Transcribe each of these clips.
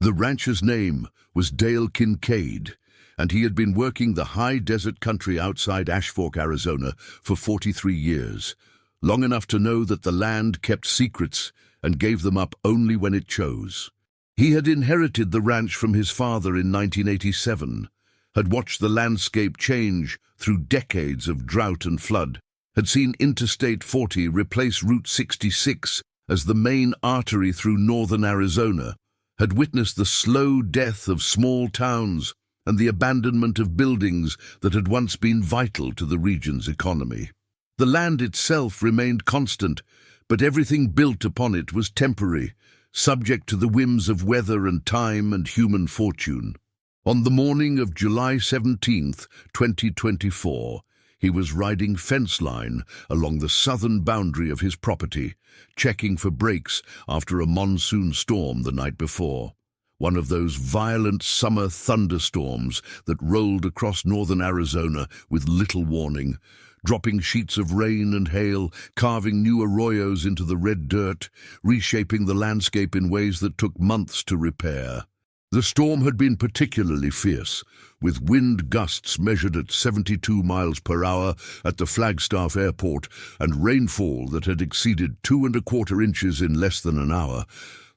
The rancher's name was Dale Kincaid, and he had been working the high desert country outside Ashfork, Arizona, for 43 years, long enough to know that the land kept secrets and gave them up only when it chose. He had inherited the ranch from his father in 1987, had watched the landscape change through decades of drought and flood, had seen Interstate 40 replace Route 66 as the main artery through northern Arizona, had witnessed the slow death of small towns and the abandonment of buildings that had once been vital to the region's economy. The land itself remained constant, but everything built upon it was temporary, subject to the whims of weather and time and human fortune. On the morning of July 17th, 2024, he was riding fence line along the southern boundary of his property, checking for breaks after a monsoon storm the night before. One of those violent summer thunderstorms that rolled across northern Arizona with little warning, dropping sheets of rain and hail, carving new arroyos into the red dirt, reshaping the landscape in ways that took months to repair. The storm had been particularly fierce, with wind gusts measured at 72 miles per hour at the Flagstaff Airport and rainfall that had exceeded 2¼ inches in less than an hour,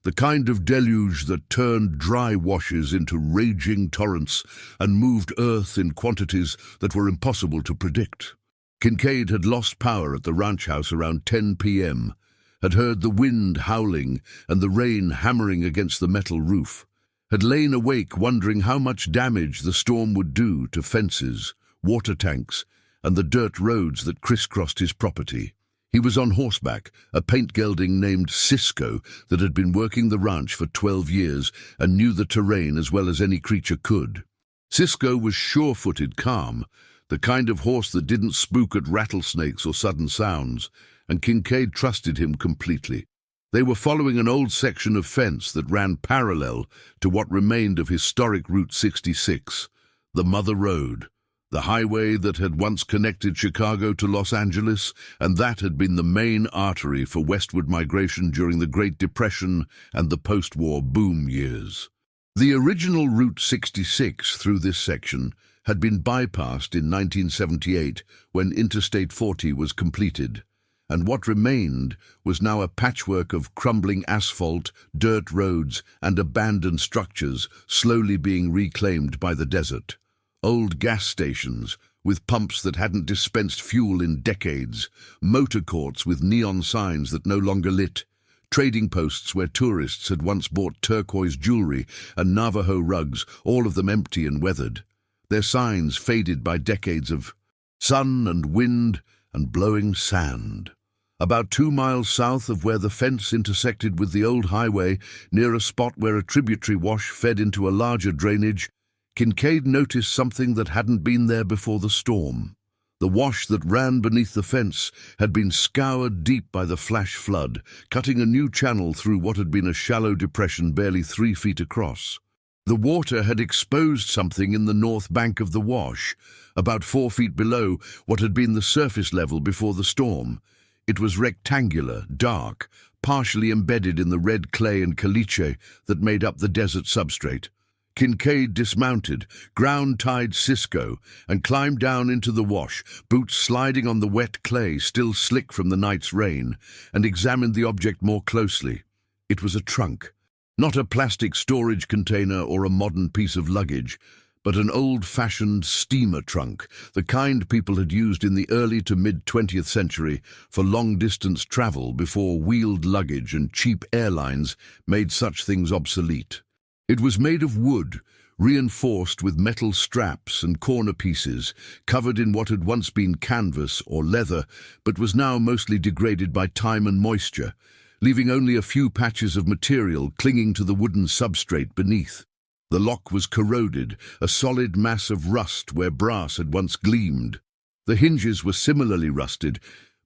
the kind of deluge that turned dry washes into raging torrents and moved earth in quantities that were impossible to predict. Kincaid had lost power at the ranch house around 10 p.m., had heard the wind howling and the rain hammering against the metal roof, had lain awake wondering how much damage the storm would do to fences, water tanks, and the dirt roads that crisscrossed his property. He was on horseback, a paint gelding named Cisco that had been working the ranch for 12 years and knew the terrain as well as any creature could. Cisco was sure-footed calm, the kind of horse that didn't spook at rattlesnakes or sudden sounds, and Kincaid trusted him completely. They were following an old section of fence that ran parallel to what remained of historic Route 66, the Mother Road, the highway that had once connected Chicago to Los Angeles, and that had been the main artery for westward migration during the Great Depression and the post-war boom years. The original Route 66 through this section had been bypassed in 1978 when Interstate 40 was completed, and what remained was now a patchwork of crumbling asphalt, dirt roads, and abandoned structures slowly being reclaimed by the desert. Old gas stations, with pumps that hadn't dispensed fuel in decades, motor courts with neon signs that no longer lit, trading posts where tourists had once bought turquoise jewelry and Navajo rugs, all of them empty and weathered, their signs faded by decades of sun and wind and blowing sand. About 2 miles south of where the fence intersected with the old highway, near a spot where a tributary wash fed into a larger drainage, Kincaid noticed something that hadn't been there before the storm. The wash that ran beneath the fence had been scoured deep by the flash flood, cutting a new channel through what had been a shallow depression barely 3 feet across. The water had exposed something in the north bank of the wash, about 4 feet below what had been the surface level before the storm. It was rectangular, dark, partially embedded in the red clay and caliche that made up the desert substrate. Kincaid dismounted, ground-tied Cisco, and climbed down into the wash, boots sliding on the wet clay still slick from the night's rain, and examined the object more closely. It was a trunk, not a plastic storage container or a modern piece of luggage, but an old-fashioned steamer trunk, the kind people had used in the early to mid-20th century for long-distance travel before wheeled luggage and cheap airlines made such things obsolete. It was made of wood, reinforced with metal straps and corner pieces, covered in what had once been canvas or leather, but was now mostly degraded by time and moisture, leaving only a few patches of material clinging to the wooden substrate beneath. The lock was corroded, a solid mass of rust where brass had once gleamed. The hinges were similarly rusted,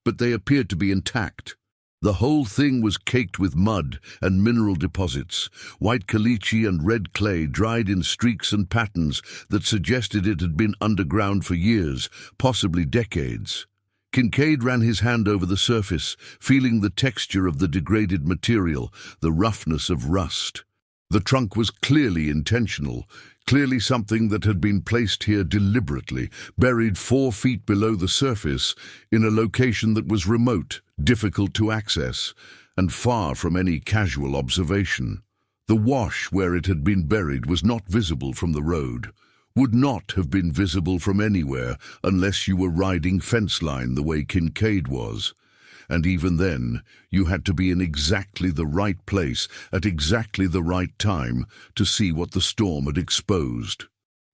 but they appeared to be intact. The whole thing was caked with mud and mineral deposits, white caliche and red clay dried in streaks and patterns that suggested it had been underground for years, possibly decades. Kincaid ran his hand over the surface, feeling the texture of the degraded material, the roughness of rust. The trunk was clearly intentional, clearly something that had been placed here deliberately, buried 4 feet below the surface, in a location that was remote, difficult to access, and far from any casual observation. The wash where it had been buried was not visible from the road, would not have been visible from anywhere unless you were riding fence line the way Kincaid was. And even then, you had to be in exactly the right place at exactly the right time to see what the storm had exposed.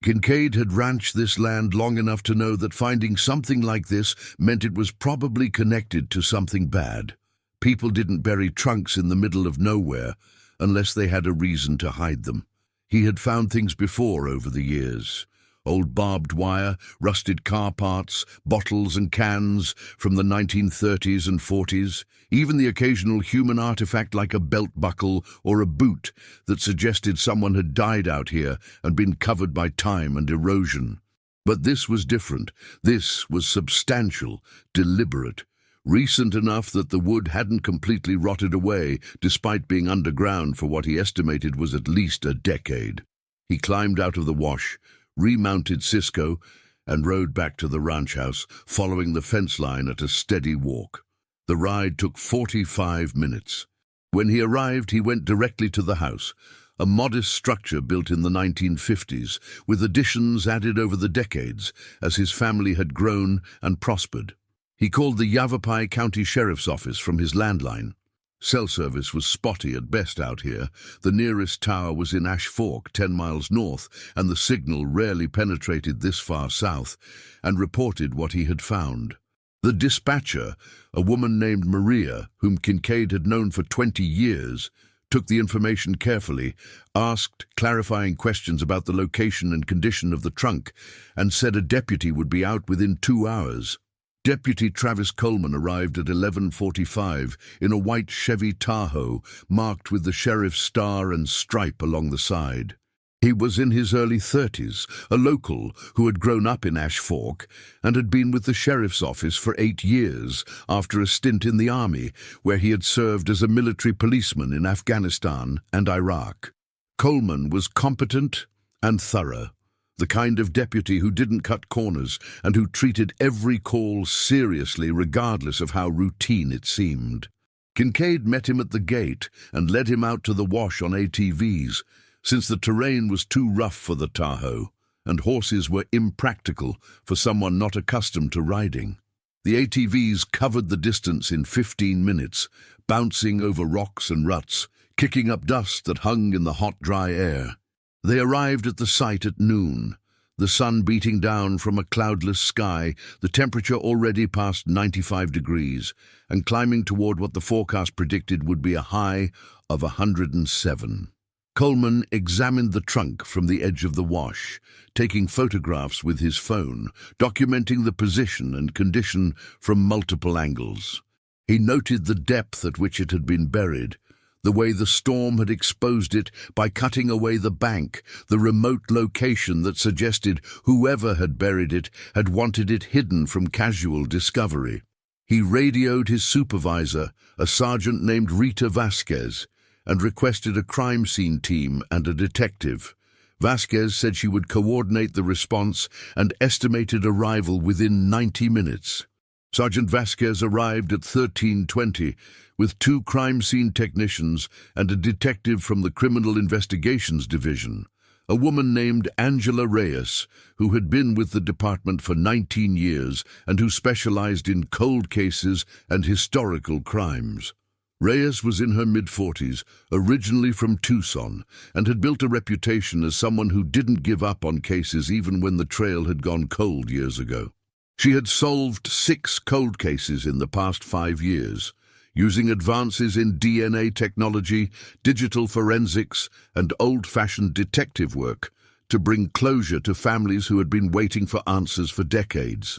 Kincaid had ranched this land long enough to know that finding something like this meant it was probably connected to something bad. People didn't bury trunks in the middle of nowhere unless they had a reason to hide them. He had found things before over the years. Old barbed wire, rusted car parts, bottles and cans from the 1930s and 40s, even the occasional human artifact like a belt buckle or a boot that suggested someone had died out here and been covered by time and erosion. But this was different. This was substantial, deliberate, recent enough that the wood hadn't completely rotted away, despite being underground for what he estimated was at least a decade. He climbed out of the wash, remounted Cisco, and rode back to the ranch house, following the fence line at a steady walk. The ride took 45 minutes. When he arrived, he went directly to the house, a modest structure built in the 1950s, with additions added over the decades as his family had grown and prospered. He called the Yavapai County Sheriff's Office from his landline. Cell service was spotty at best out here. The nearest tower was in Ash Fork, 10 miles north, and the signal rarely penetrated this far south, and reported what he had found. The dispatcher, a woman named Maria, whom Kincaid had known for 20 years, took the information carefully, asked clarifying questions about the location and condition of the trunk, and said a deputy would be out within 2 hours. Deputy Travis Coleman arrived at 11:45 in a white Chevy Tahoe marked with the sheriff's star and stripe along the side. He was in his early 30s, a local who had grown up in Ash Fork and had been with the sheriff's office for 8 years after a stint in the army, where he had served as a military policeman in Afghanistan and Iraq. Coleman was competent and thorough, the kind of deputy who didn't cut corners and who treated every call seriously regardless of how routine it seemed. Kincaid met him at the gate and led him out to the wash on ATVs, since the terrain was too rough for the Tahoe, and horses were impractical for someone not accustomed to riding. The ATVs covered the distance in 15 minutes, bouncing over rocks and ruts, kicking up dust that hung in the hot, dry air. They arrived at the site at noon, the sun beating down from a cloudless sky, the temperature already past 95 degrees, and climbing toward what the forecast predicted would be a high of 107. Coleman examined the trunk from the edge of the wash, taking photographs with his phone, documenting the position and condition from multiple angles. He noted the depth at which it had been buried, the way the storm had exposed it by cutting away the bank, the remote location that suggested whoever had buried it had wanted it hidden from casual discovery. He radioed his supervisor, a sergeant named Rita Vasquez, and requested a crime scene team and a detective. Vasquez said she would coordinate the response and estimated arrival within 90 minutes. Sergeant Vasquez arrived at 13:20 with 2 crime scene technicians and a detective from the Criminal Investigations Division, a woman named Angela Reyes, who had been with the department for 19 years and who specialized in cold cases and historical crimes. Reyes was in her mid-40s, originally from Tucson, and had built a reputation as someone who didn't give up on cases even when the trail had gone cold years ago. She had solved 6 cold cases in the past 5 years, using advances in DNA technology, digital forensics, and old-fashioned detective work to bring closure to families who had been waiting for answers for decades.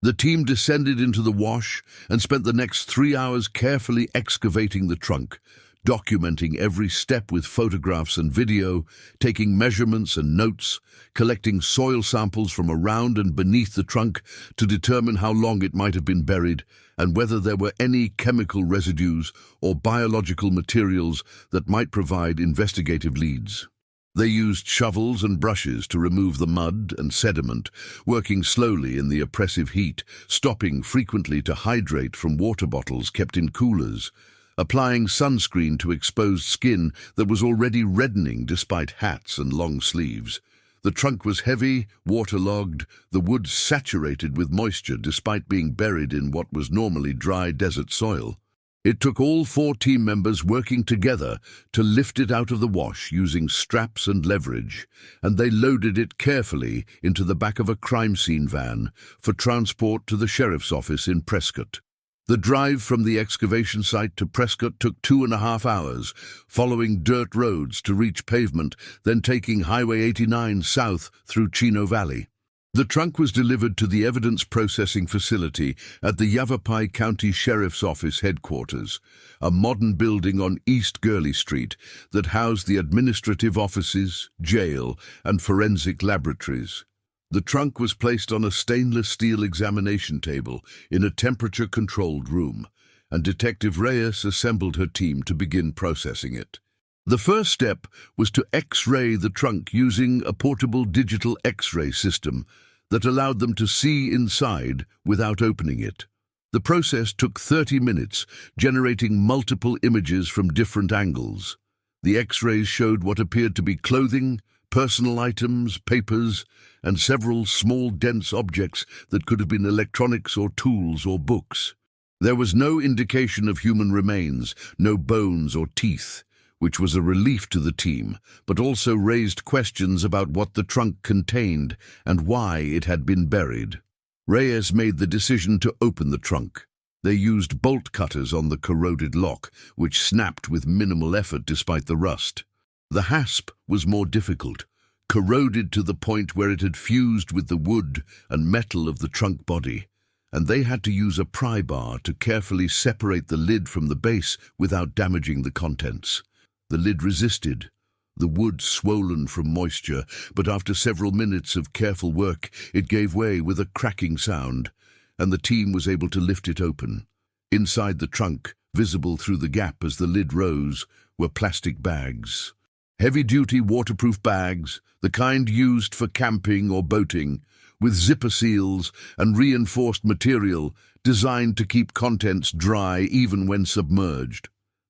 The team descended into the wash and spent the next 3 hours carefully excavating the trunk, documenting every step with photographs and video, taking measurements and notes, collecting soil samples from around and beneath the trunk to determine how long it might have been buried and whether there were any chemical residues or biological materials that might provide investigative leads. They used shovels and brushes to remove the mud and sediment, working slowly in the oppressive heat, stopping frequently to hydrate from water bottles kept in coolers, applying sunscreen to exposed skin that was already reddening despite hats and long sleeves. The trunk was heavy, waterlogged, the wood saturated with moisture despite being buried in what was normally dry desert soil. It took all 4 team members working together to lift it out of the wash using straps and leverage, and they loaded it carefully into the back of a crime scene van for transport to the sheriff's office in Prescott. The drive from the excavation site to Prescott took 2.5 hours, following dirt roads to reach pavement, then taking Highway 89 south through Chino Valley. The trunk was delivered to the evidence processing facility at the Yavapai County Sheriff's Office headquarters, a modern building on East Gurley Street that housed the administrative offices, jail, and forensic laboratories. The trunk was placed on a stainless steel examination table in a temperature-controlled room, and Detective Reyes assembled her team to begin processing it. The first step was to X-ray the trunk using a portable digital X-ray system that allowed them to see inside without opening it. The process took 30 minutes, generating multiple images from different angles. The X-rays showed what appeared to be clothing, personal items, papers, and several small dense objects that could have been electronics or tools or books. There was no indication of human remains, no bones or teeth, which was a relief to the team, but also raised questions about what the trunk contained and why it had been buried. Reyes made the decision to open the trunk. They used bolt cutters on the corroded lock, which snapped with minimal effort despite the rust. The hasp was more difficult, corroded to the point where it had fused with the wood and metal of the trunk body, and they had to use a pry bar to carefully separate the lid from the base without damaging the contents. The lid resisted, the wood swollen from moisture, but after several minutes of careful work, it gave way with a cracking sound, and the team was able to lift it open. Inside the trunk, visible through the gap as the lid rose, were plastic bags. Heavy-duty waterproof bags, the kind used for camping or boating, with zipper seals and reinforced material designed to keep contents dry even when submerged.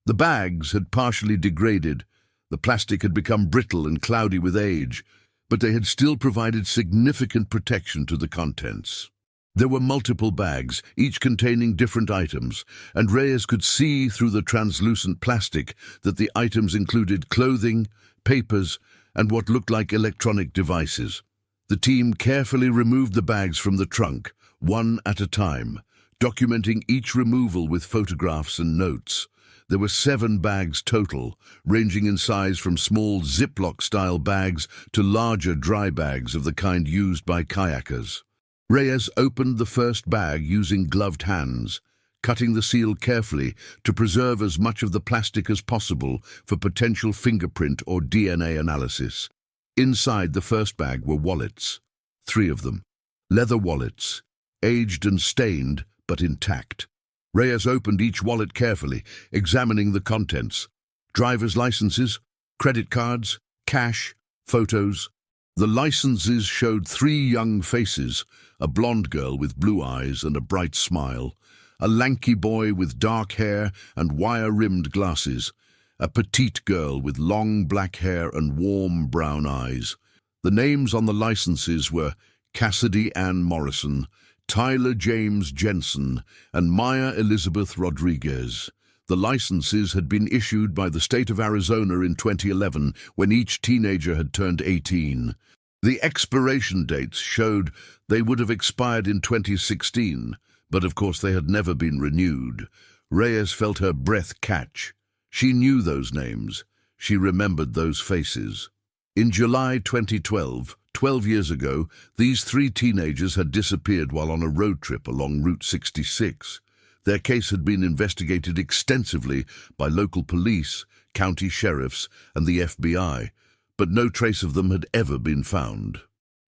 The bags had partially degraded, the plastic had become brittle and cloudy with age, but they had still provided significant protection to the contents. There were multiple bags, each containing different items, and Reyes could see through the translucent plastic that the items included clothing, papers, and what looked like electronic devices. The team carefully removed the bags from the trunk, one at a time, documenting each removal with photographs and notes. There were 7 bags total, ranging in size from small Ziploc-style bags to larger dry bags of the kind used by kayakers. Reyes opened the first bag using gloved hands, cutting the seal carefully to preserve as much of the plastic as possible for potential fingerprint or DNA analysis. Inside the first bag were wallets, 3 of them. Leather wallets, aged and stained, but intact. Reyes opened each wallet carefully, examining the contents. Driver's licenses, credit cards, cash, photos. The licenses showed 3 young faces, a blonde girl with blue eyes and a bright smile, a lanky boy with dark hair and wire-rimmed glasses, a petite girl with long black hair and warm brown eyes. The names on the licenses were Cassidy Ann Morrison, Tyler James Jensen, and Maya Elizabeth Rodriguez. The licenses had been issued by the state of Arizona in 2011 when each teenager had turned 18. The expiration dates showed they would have expired in 2016, but of course they had never been renewed. Reyes felt her breath catch. She knew those names. She remembered those faces. In July 2012, 12 years ago, these 3 teenagers had disappeared while on a road trip along Route 66. Their case had been investigated extensively by local police, county sheriffs, and the FBI, but no trace of them had ever been found.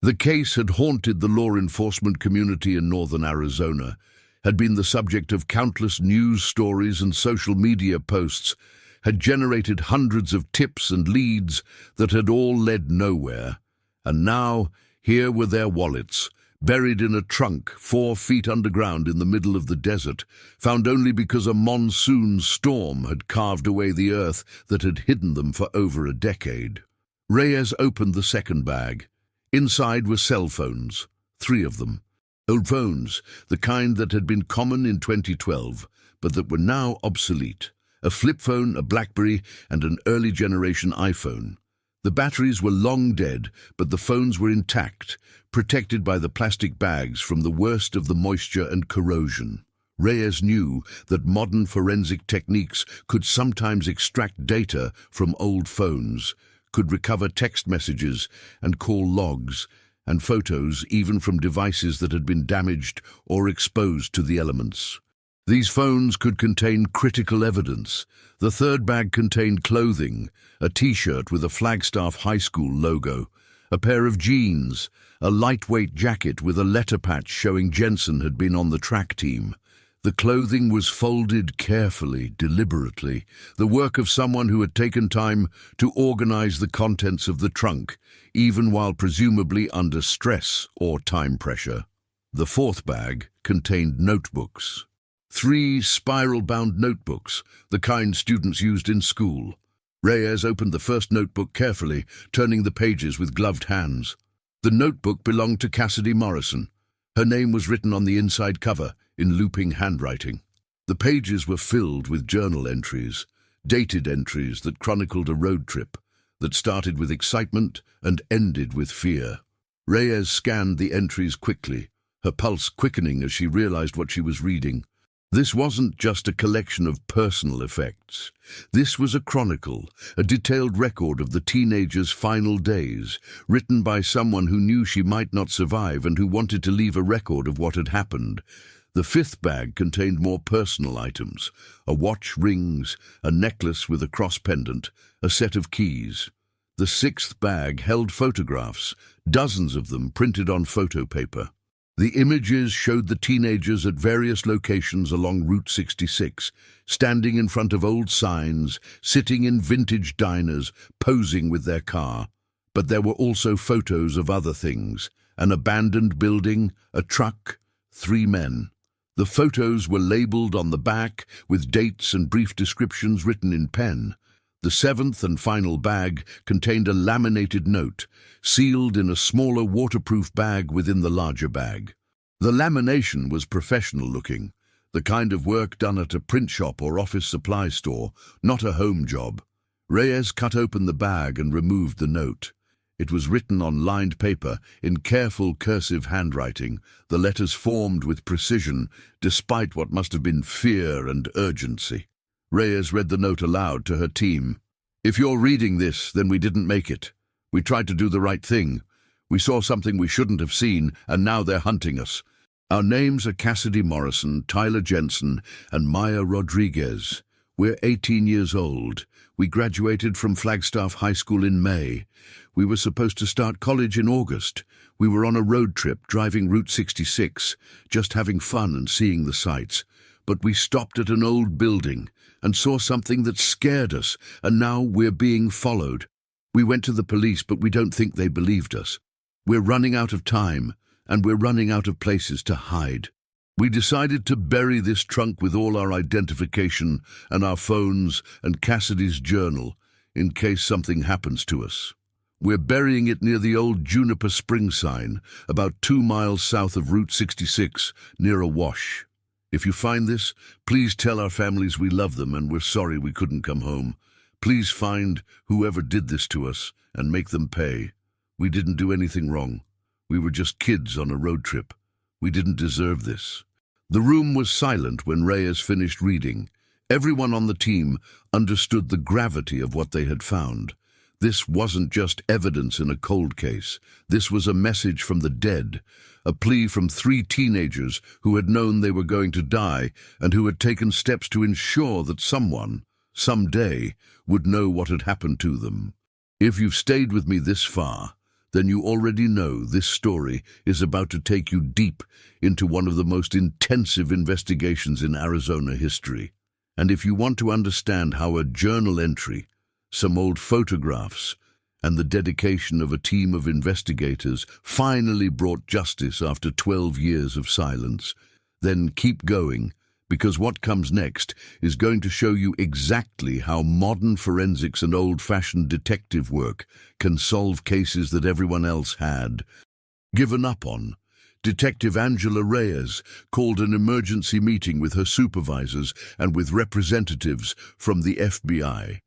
The case had haunted the law enforcement community in northern Arizona, had been the subject of countless news stories and social media posts, had generated hundreds of tips and leads that had all led nowhere. And now, here were their wallets, buried in a trunk 4 feet underground in the middle of the desert, found only because a monsoon storm had carved away the earth that had hidden them for over a decade. Reyes opened the second bag. Inside were cell phones, 3 of them. Old phones, the kind that had been common in 2012, but that were now obsolete. A flip phone, a BlackBerry, and an early-generation iPhone. The batteries were long dead, but the phones were intact, protected by the plastic bags from the worst of the moisture and corrosion. Reyes knew that modern forensic techniques could sometimes extract data from old phones, could recover text messages and call logs, and photos even from devices that had been damaged or exposed to the elements. These phones could contain critical evidence. The third bag contained clothing, a T-shirt with a Flagstaff High School logo, a pair of jeans, a lightweight jacket with a letter patch showing Jensen had been on the track team. The clothing was folded carefully, deliberately, the work of someone who had taken time to organize the contents of the trunk, even while presumably under stress or time pressure. The fourth bag contained notebooks. 3 spiral-bound notebooks, the kind students used in school. Reyes opened the first notebook carefully, turning the pages with gloved hands. The notebook belonged to Cassidy Morrison. Her name was written on the inside cover, in looping handwriting. The pages were filled with journal entries, dated entries that chronicled a road trip, that started with excitement and ended with fear. Reyes scanned the entries quickly, her pulse quickening as she realized what she was reading. This wasn't just a collection of personal effects. This was a chronicle, a detailed record of the teenager's final days, written by someone who knew she might not survive and who wanted to leave a record of what had happened. The fifth bag contained more personal items, a watch, rings, a necklace with a cross pendant, a set of keys. The sixth bag held photographs, dozens of them printed on photo paper. The images showed the teenagers at various locations along Route 66, standing in front of old signs, sitting in vintage diners, posing with their car. But there were also photos of other things, an abandoned building, a truck, 3 men. The photos were labeled on the back with dates and brief descriptions written in pen. The seventh and final bag contained a laminated note, sealed in a smaller waterproof bag within the larger bag. The lamination was professional-looking, the kind of work done at a print shop or office supply store, not a home job. Reyes cut open the bag and removed the note. It was written on lined paper in careful cursive handwriting, the letters formed with precision, despite what must have been fear and urgency. Reyes read the note aloud to her team. "If you're reading this, then we didn't make it. We tried to do the right thing. We saw something we shouldn't have seen, and now they're hunting us. Our names are Cassidy Morrison, Tyler Jensen, and Maya Rodriguez. We're 18 years old. We graduated from Flagstaff High School in May. We were supposed to start college in August. We were on a road trip driving Route 66, just having fun and seeing the sights. But we stopped at an old building and saw something that scared us, and now we're being followed. We went to the police, but we don't think they believed us. We're running out of time, and we're running out of places to hide. We decided to bury this trunk with all our identification and our phones and Cassidy's journal, in case something happens to us. We're burying it near the old Juniper Spring sign, about 2 miles south of Route 66, near a wash. If you find this, please tell our families we love them and we're sorry we couldn't come home. Please find whoever did this to us and make them pay. We didn't do anything wrong. We were just kids on a road trip. We didn't deserve this." The room was silent when Reyes finished reading. Everyone on the team understood the gravity of what they had found. This wasn't just evidence in a cold case. This was a message from the dead, a plea from 3 teenagers who had known they were going to die and who had taken steps to ensure that someone, someday, would know what had happened to them. If you've stayed with me this far, then you already know this story is about to take you deep into one of the most intensive investigations in Arizona history. And if you want to understand how a journal entry, some old photographs, and the dedication of a team of investigators finally brought justice after 12 years of silence, then keep going, because what comes next is going to show you exactly how modern forensics and old-fashioned detective work can solve cases that everyone else had given up on. Detective Angela Reyes called an emergency meeting with her supervisors and with representatives from the FBI.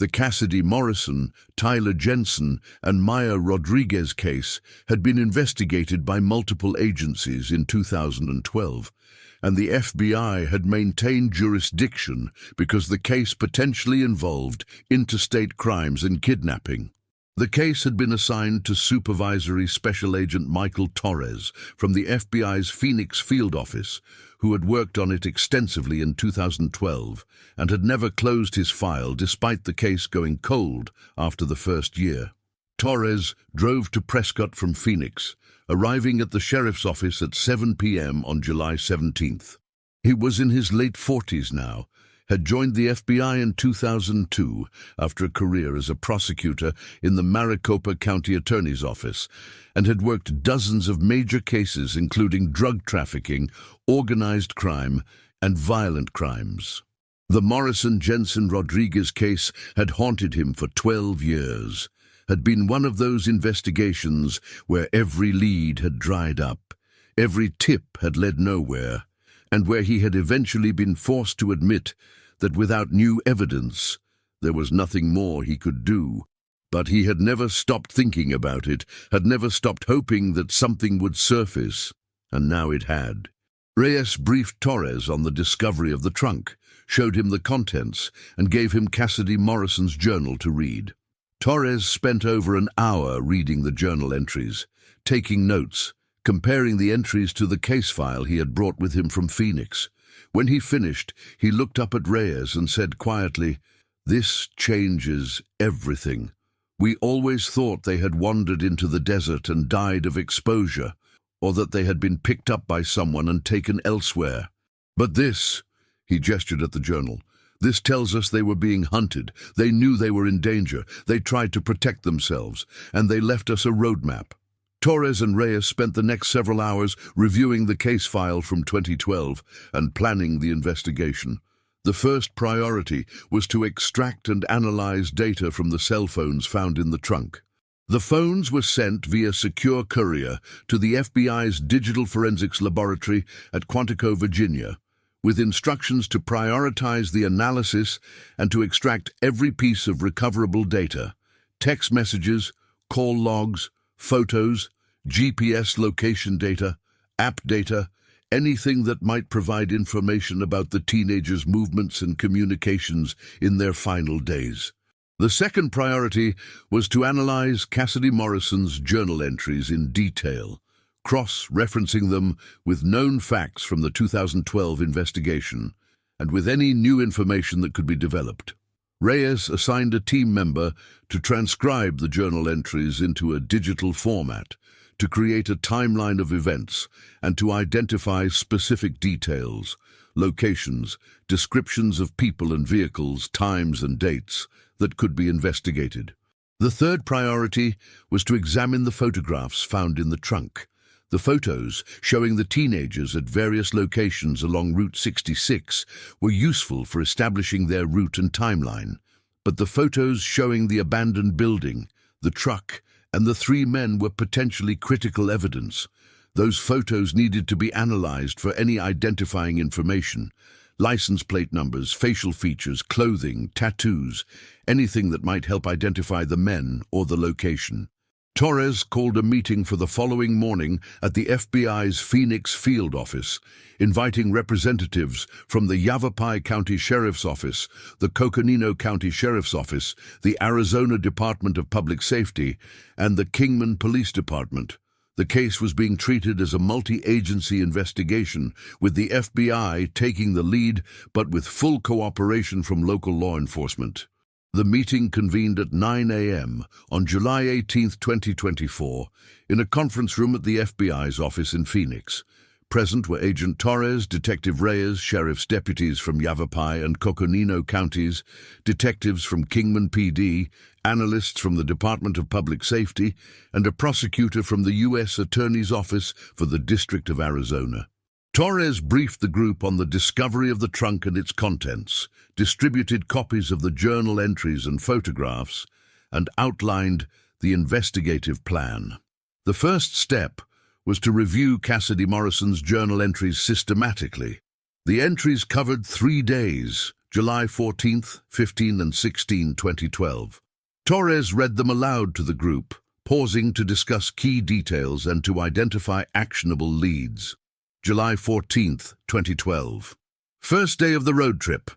The Cassidy Morrison, Tyler Jensen, and Maya Rodriguez case had been investigated by multiple agencies in 2012, and the FBI had maintained jurisdiction because the case potentially involved interstate crimes and kidnapping. The case had been assigned to Supervisory Special Agent Michael Torres from the FBI's Phoenix Field Office, who had worked on it extensively in 2012 and had never closed his file despite the case going cold after the first year. Torres drove to Prescott from Phoenix, arriving at the sheriff's office at 7 p.m. on July 17th. He was in his late 40s now, had joined the FBI in 2002 after a career as a prosecutor in the Maricopa County Attorney's Office, and had worked dozens of major cases including drug trafficking, organized crime, and violent crimes. The Morrison-Jensen-Rodriguez case had haunted him for 12 years, had been one of those investigations where every lead had dried up, every tip had led nowhere, and where he had eventually been forced to admit that without new evidence, there was nothing more he could do. But he had never stopped thinking about it, had never stopped hoping that something would surface, and now it had. Reyes briefed Torres on the discovery of the trunk, showed him the contents, and gave him Cassidy Morrison's journal to read. Torres spent over an hour reading the journal entries, taking notes, comparing the entries to the case file he had brought with him from Phoenix. When he finished, he looked up at Reyes and said quietly, "This changes everything. We always thought they had wandered into the desert and died of exposure, or that they had been picked up by someone and taken elsewhere. But this," he gestured at the journal, "this tells us they were being hunted. They knew they were in danger. They tried to protect themselves, and they left us a roadmap." Torres and Reyes spent the next several hours reviewing the case file from 2012 and planning the investigation. The first priority was to extract and analyze data from the cell phones found in the trunk. The phones were sent via secure courier to the FBI's Digital Forensics Laboratory at Quantico, Virginia, with instructions to prioritize the analysis and to extract every piece of recoverable data: text messages, call logs, photos, GPS location data, app data, anything that might provide information about the teenagers' movements and communications in their final days. The second priority was to analyze Cassidy Morrison's journal entries in detail, cross-referencing them with known facts from the 2012 investigation, and with any new information that could be developed. Reyes assigned a team member to transcribe the journal entries into a digital format, to create a timeline of events, and to identify specific details, locations, descriptions of people and vehicles, times and dates that could be investigated. The third priority was to examine the photographs found in the trunk. The photos showing the teenagers at various locations along Route 66 were useful for establishing their route and timeline, but the photos showing the abandoned building, the truck, and the 3 men were potentially critical evidence. Those photos needed to be analyzed for any identifying information: license plate numbers, facial features, clothing, tattoos, anything that might help identify the men or the location. Torres called a meeting for the following morning at the FBI's Phoenix field office, inviting representatives from the Yavapai County Sheriff's Office, the Coconino County Sheriff's Office, the Arizona Department of Public Safety, and the Kingman Police Department. The case was being treated as a multi-agency investigation, with the FBI taking the lead, but with full cooperation from local law enforcement. The meeting convened at 9 a.m. on July 18, 2024, in a conference room at the FBI's office in Phoenix. Present were Agent Torres, Detective Reyes, sheriff's deputies from Yavapai and Coconino counties, detectives from Kingman PD, analysts from the Department of Public Safety, and a prosecutor from the U.S. Attorney's Office for the District of Arizona. Torres briefed the group on the discovery of the trunk and its contents, distributed copies of the journal entries and photographs, and outlined the investigative plan. The first step was to review Cassidy Morrison's journal entries systematically. The entries covered 3 days, July 14, 15 and 16, 2012. Torres read them aloud to the group, pausing to discuss key details and to identify actionable leads. July 14, 2012. First day of the road trip.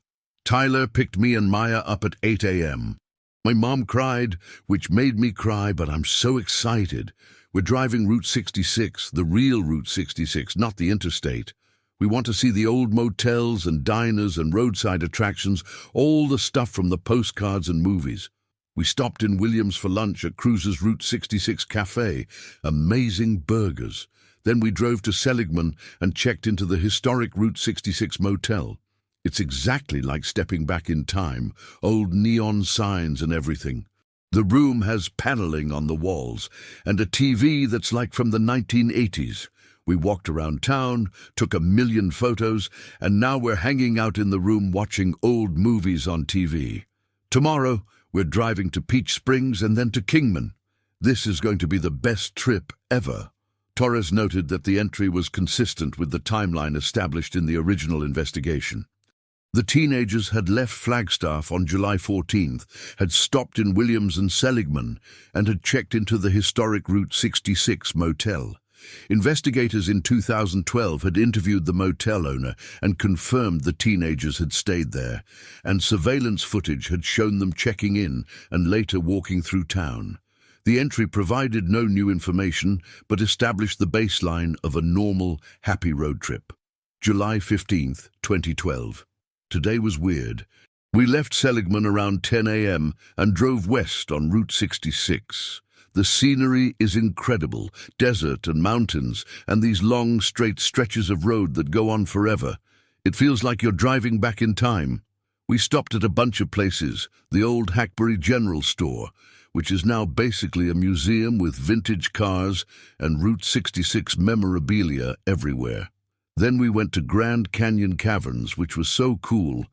Tyler picked me and Maya up at 8 a.m. My mom cried, which made me cry, but I'm so excited. We're driving Route 66, the real Route 66, not the interstate. We want to see the old motels and diners and roadside attractions, all the stuff from the postcards and movies. We stopped in Williams for lunch at Cruiser's Route 66 Cafe. Amazing burgers. Then we drove to Seligman and checked into the historic Route 66 motel. It's exactly like stepping back in time, old neon signs and everything. The room has paneling on the walls and a TV that's like from the 1980s. We walked around town, took 1 million photos, and now we're hanging out in the room watching old movies on TV. Tomorrow, we're driving to Peach Springs and then to Kingman. This is going to be the best trip ever. Torres noted that the entry was consistent with the timeline established in the original investigation. The teenagers had left Flagstaff on July 14th, had stopped in Williams and Seligman, and had checked into the historic Route 66 motel. Investigators in 2012 had interviewed the motel owner and confirmed the teenagers had stayed there, and surveillance footage had shown them checking in and later walking through town. The entry provided no new information, but established the baseline of a normal, happy road trip. July 15th, 2012. Today was weird. We left Seligman around 10 a.m. and drove west on Route 66. The scenery is incredible, desert and mountains, and these long, straight stretches of road that go on forever. It feels like you're driving back in time. We stopped at a bunch of places, the old Hackberry General Store, which is now basically a museum with vintage cars and Route 66 memorabilia everywhere. Then we went to Grand Canyon Caverns, which was so cool.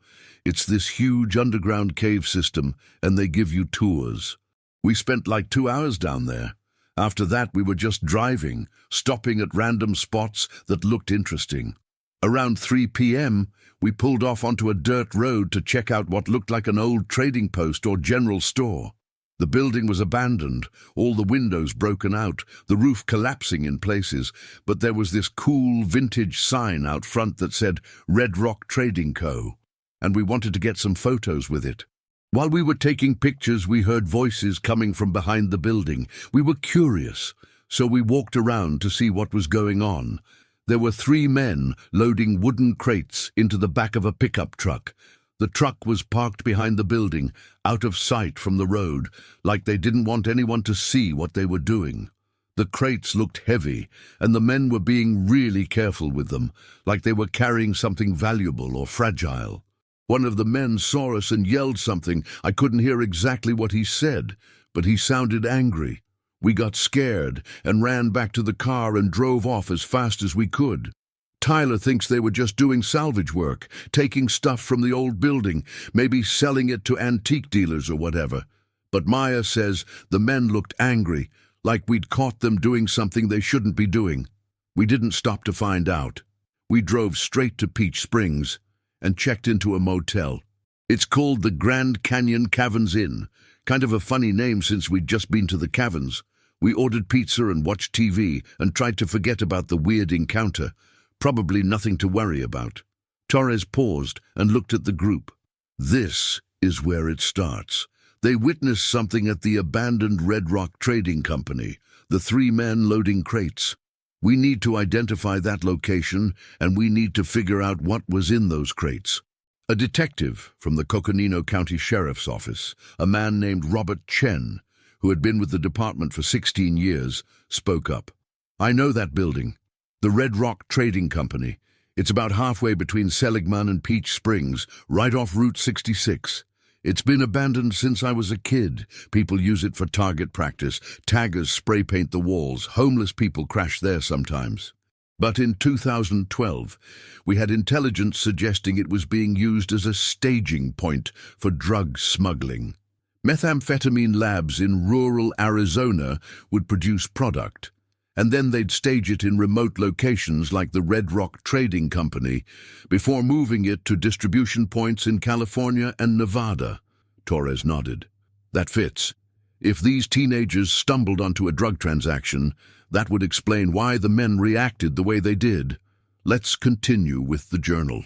It's this huge underground cave system, and they give you tours. We spent like 2 hours down there. After that, we were just driving, stopping at random spots that looked interesting. Around 3 p.m., we pulled off onto a dirt road to check out what looked like an old trading post or general store. The building was abandoned, all the windows broken out, the roof collapsing in places, but there was this cool vintage sign out front that said Red Rock Trading Co., and we wanted to get some photos with it. While we were taking pictures, we heard voices coming from behind the building. We were curious, so we walked around to see what was going on. There were 3 men loading wooden crates into the back of a pickup truck. The truck was parked behind the building, out of sight from the road, like they didn't want anyone to see what they were doing. The crates looked heavy, and the men were being really careful with them, like they were carrying something valuable or fragile. One of the men saw us and yelled something. I couldn't hear exactly what he said, but he sounded angry. We got scared and ran back to the car and drove off as fast as we could. Tyler thinks they were just doing salvage work, taking stuff from the old building, maybe selling it to antique dealers or whatever. But Maya says the men looked angry, like we'd caught them doing something they shouldn't be doing. We didn't stop to find out. We drove straight to Peach Springs and checked into a motel. It's called the Grand Canyon Caverns Inn, kind of a funny name since we'd just been to the caverns. We ordered pizza and watched TV and tried to forget about the weird encounter. Probably nothing to worry about. Torres paused and looked at the group. This is where it starts. They witnessed something at the abandoned Red Rock Trading Company, the 3 men loading crates. We need to identify that location, and we need to figure out what was in those crates. A detective from the Coconino County Sheriff's Office, a man named Robert Chen, who had been with the department for 16 years, spoke up. I know that building. The Red Rock Trading Company. It's about halfway between Seligman and Peach Springs, right off Route 66. It's been abandoned since I was a kid. People use it for target practice. Taggers spray paint the walls. Homeless people crash there sometimes. But in 2012, we had intelligence suggesting it was being used as a staging point for drug smuggling. Methamphetamine labs in rural Arizona would produce product, and then they'd stage it in remote locations like the Red Rock Trading Company before moving it to distribution points in California and Nevada. Torres nodded. That fits. If these teenagers stumbled onto a drug transaction, that would explain why the men reacted the way they did. Let's continue with the journal.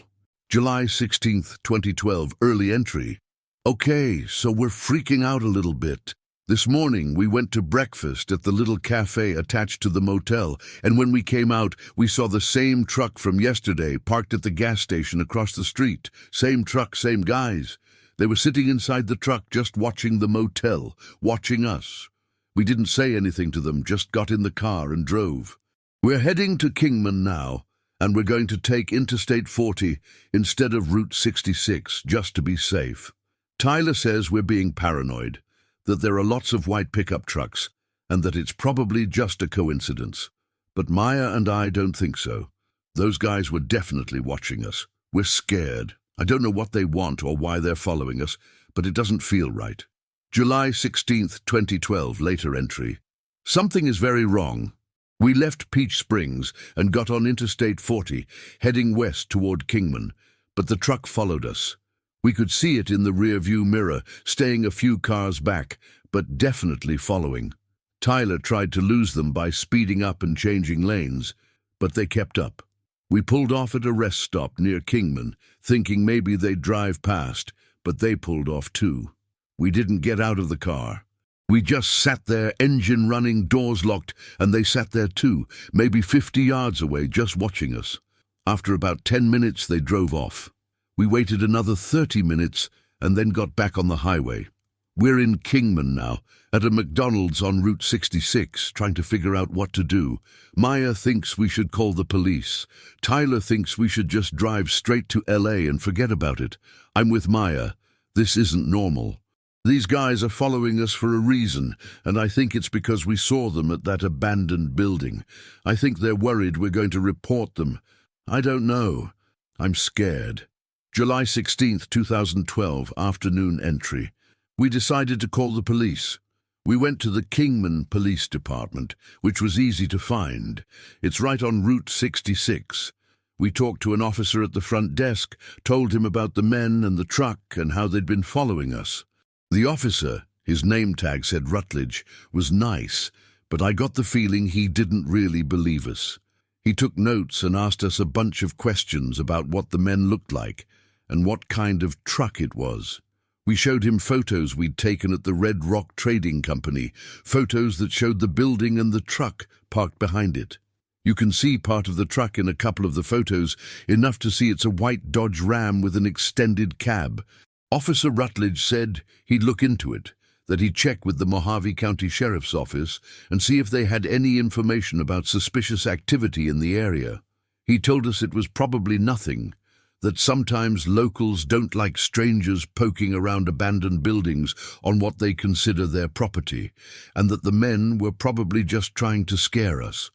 July 16th, 2012, early entry. Okay, so we're freaking out a little bit. This morning, we went to breakfast at the little cafe attached to the motel, and when we came out, we saw the same truck from yesterday parked at the gas station across the street. Same truck, same guys. They were sitting inside the truck just watching the motel, watching us. We didn't say anything to them, just got in the car and drove. We're heading to Kingman now, and we're going to take Interstate 40 instead of Route 66, just to be safe. Tyler says we're being paranoid, that there are lots of white pickup trucks, and that it's probably just a coincidence. But Maya and I don't think so. Those guys were definitely watching us. We're scared. I don't know what they want or why they're following us, but it doesn't feel right. July 16th, 2012, later entry. Something is very wrong. We left Peach Springs and got on Interstate 40, heading west toward Kingman, but the truck followed us. We could see it in the rear-view mirror, staying a few cars back, but definitely following. Tyler tried to lose them by speeding up and changing lanes, but they kept up. We pulled off at a rest stop near Kingman, thinking maybe they'd drive past, but they pulled off too. We didn't get out of the car. We just sat there, engine running, doors locked, and they sat there too, maybe 50 yards away, just watching us. After about 10 minutes, they drove off. We waited another 30 minutes and then got back on the highway. We're in Kingman now, at a McDonald's on Route 66, trying to figure out what to do. Maya thinks we should call the police. Tyler thinks we should just drive straight to LA and forget about it. I'm with Maya. This isn't normal. These guys are following us for a reason, and I think it's because we saw them at that abandoned building. I think they're worried we're going to report them. I don't know. I'm scared. July 16th, 2012, afternoon entry. We decided to call the police. We went to the Kingman Police Department, which was easy to find. It's right on Route 66. We talked to an officer at the front desk, told him about the men and the truck and how they'd been following us. The officer, his name tag said Rutledge, was nice, but I got the feeling he didn't really believe us. He took notes and asked us a bunch of questions about what the men looked like and what kind of truck it was. We showed him photos we'd taken at the Red Rock Trading Company, photos that showed the building and the truck parked behind it. You can see part of the truck in a couple of the photos, enough to see it's a white Dodge Ram with an extended cab. Officer Rutledge said he'd look into it, that he'd check with the Mojave County Sheriff's Office and see if they had any information about suspicious activity in the area. He told us it was probably nothing, that sometimes locals don't like strangers poking around abandoned buildings on what they consider their property, and that the men were probably just trying to scare us.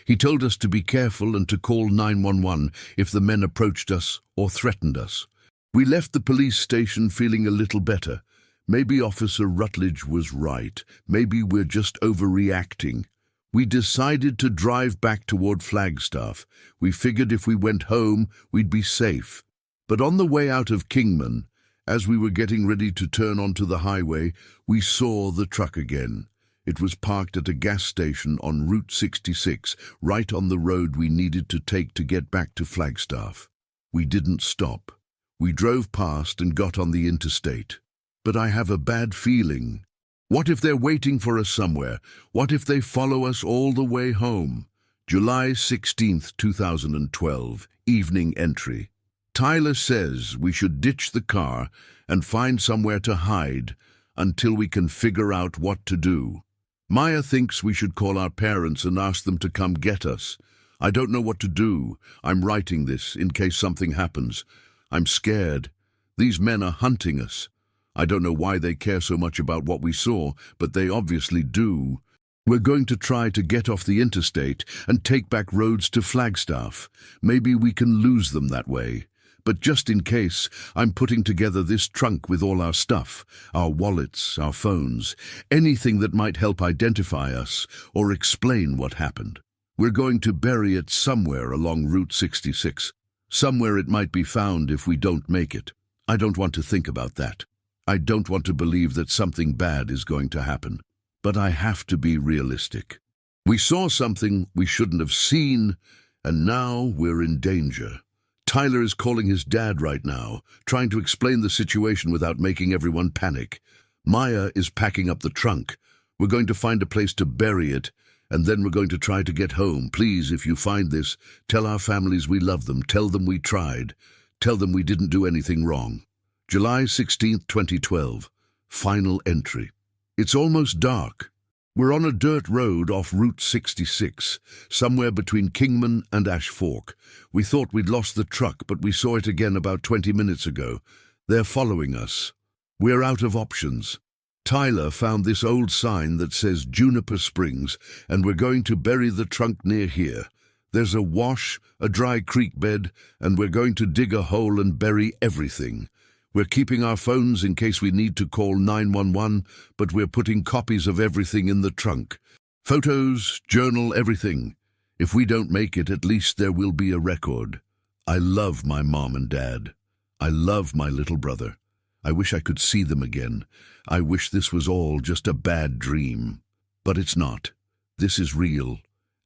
He told us to be careful and to call 911 if the men approached us or threatened us. We left the police station feeling a little better. Maybe Officer Rutledge was right. Maybe we're just overreacting. We decided to drive back toward Flagstaff. We figured if we went home, we'd be safe. But on the way out of Kingman, as we were getting ready to turn onto the highway, we saw the truck again. It was parked at a gas station on Route 66, right on the road we needed to take to get back to Flagstaff. We didn't stop. We drove past and got on the interstate. But I have a bad feeling. What if they're waiting for us somewhere? What if they follow us all the way home? July 16th, 2012, evening entry. Tyler says we should ditch the car and find somewhere to hide until we can figure out what to do. Maya thinks we should call our parents and ask them to come get us. I don't know what to do. I'm writing this in case something happens. I'm scared. These men are hunting us. I don't know why they care so much about what we saw, but they obviously do. We're going to try to get off the interstate and take back roads to Flagstaff. Maybe we can lose them that way. But just in case, I'm putting together this trunk with all our stuff, our wallets, our phones, anything that might help identify us or explain what happened. We're going to bury it somewhere along Route 66. Somewhere it might be found if we don't make it. I don't want to think about that. I don't want to believe that something bad is going to happen. But I have to be realistic. We saw something we shouldn't have seen, and now we're in danger. Tyler is calling his dad right now, trying to explain the situation without making everyone panic. Maya is packing up the trunk. We're going to find a place to bury it, and then we're going to try to get home. Please, if you find this, tell our families we love them. Tell them we tried. Tell them we didn't do anything wrong. July 16th, 2012. Final entry. It's almost dark. We're on a dirt road off Route 66, somewhere between Kingman and Ash Fork. We thought we'd lost the truck, but we saw it again about 20 minutes ago. They're following us. We're out of options. Tyler found this old sign that says Juniper Springs, and we're going to bury the trunk near here. There's a wash, a dry creek bed, and we're going to dig a hole and bury everything. We're keeping our phones in case we need to call 911, but we're putting copies of everything in the trunk. Photos, journal, everything. If we don't make it, at least there will be a record. I love my mom and dad. I love my little brother. I wish I could see them again. I wish this was all just a bad dream. But it's not. This is real,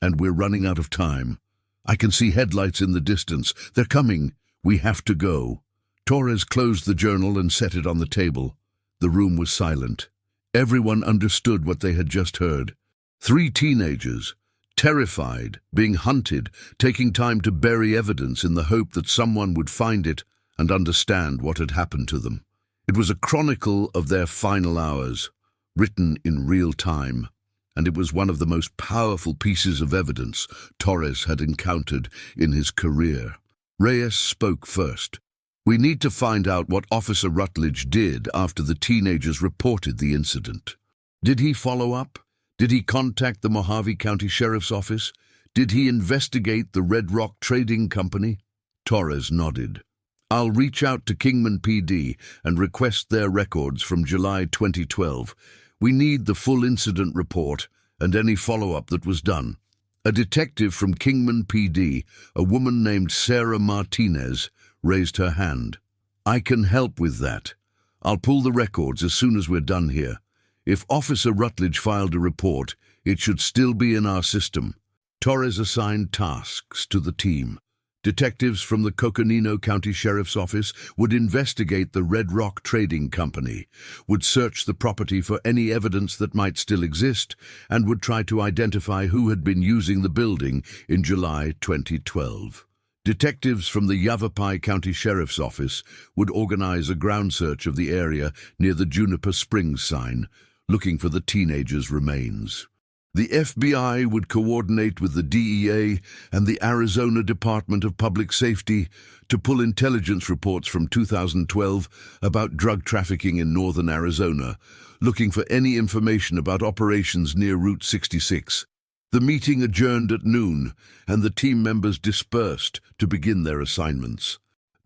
and we're running out of time. I can see headlights in the distance. They're coming. We have to go. Torres closed the journal and set it on the table. The room was silent. Everyone understood what they had just heard. 3 teenagers, terrified, being hunted, taking time to bury evidence in the hope that someone would find it and understand what had happened to them. It was a chronicle of their final hours, written in real time, and it was one of the most powerful pieces of evidence Torres had encountered in his career. Reyes spoke first. We need to find out what Officer Rutledge did after the teenagers reported the incident. Did he follow up? Did he contact the Mojave County Sheriff's Office? Did he investigate the Red Rock Trading Company? Torres nodded. I'll reach out to Kingman PD and request their records from July 2012. We need the full incident report and any follow-up that was done. A detective from Kingman PD, a woman named Sarah Martinez, raised her hand. I can help with that. I'll pull the records as soon as we're done here. If Officer Rutledge filed a report, it should still be in our system. Torres assigned tasks to the team. Detectives from the Coconino County Sheriff's Office would investigate the Red Rock Trading Company, would search the property for any evidence that might still exist, and would try to identify who had been using the building in July 2012. Detectives from the Yavapai County Sheriff's Office would organize a ground search of the area near the Juniper Springs sign, looking for the teenagers' remains. The FBI would coordinate with the DEA and the Arizona Department of Public Safety to pull intelligence reports from 2012 about drug trafficking in northern Arizona, looking for any information about operations near Route 66. The meeting adjourned at noon, and the team members dispersed to begin their assignments.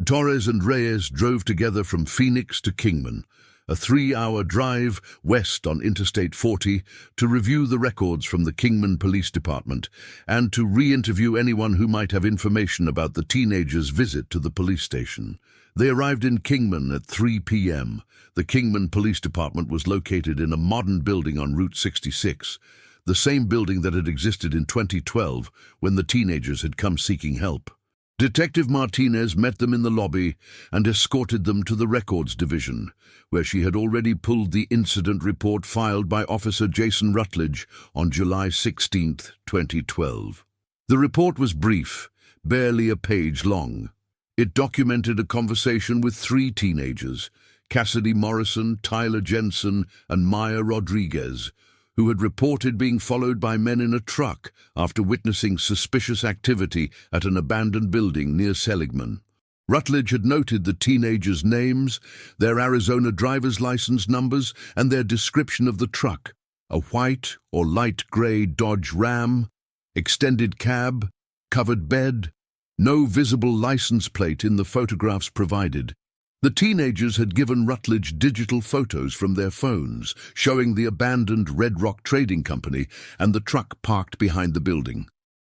Torres and Reyes drove together from Phoenix to Kingman. a 3-hour drive west on Interstate 40 to review the records from the Kingman Police Department and to re-interview anyone who might have information about the teenagers' visit to the police station. They arrived in Kingman at 3 p.m. The Kingman Police Department was located in a modern building on Route 66, the same building that had existed in 2012 when the teenagers had come seeking help. Detective Martinez met them in the lobby and escorted them to the Records Division, where she had already pulled the incident report filed by Officer Jason Rutledge on July 16, 2012. The report was brief, barely a page long. It documented a conversation with 3 teenagers, Cassidy Morrison, Tyler Jensen, and Maya Rodriguez, who had reported being followed by men in a truck after witnessing suspicious activity at an abandoned building near Seligman. Rutledge had noted the teenagers' names, their Arizona driver's license numbers, and their description of the truck: a white or light gray Dodge Ram, extended cab, covered bed, no visible license plate in the photographs provided. The teenagers had given Rutledge digital photos from their phones, showing the abandoned Red Rock Trading Company and the truck parked behind the building.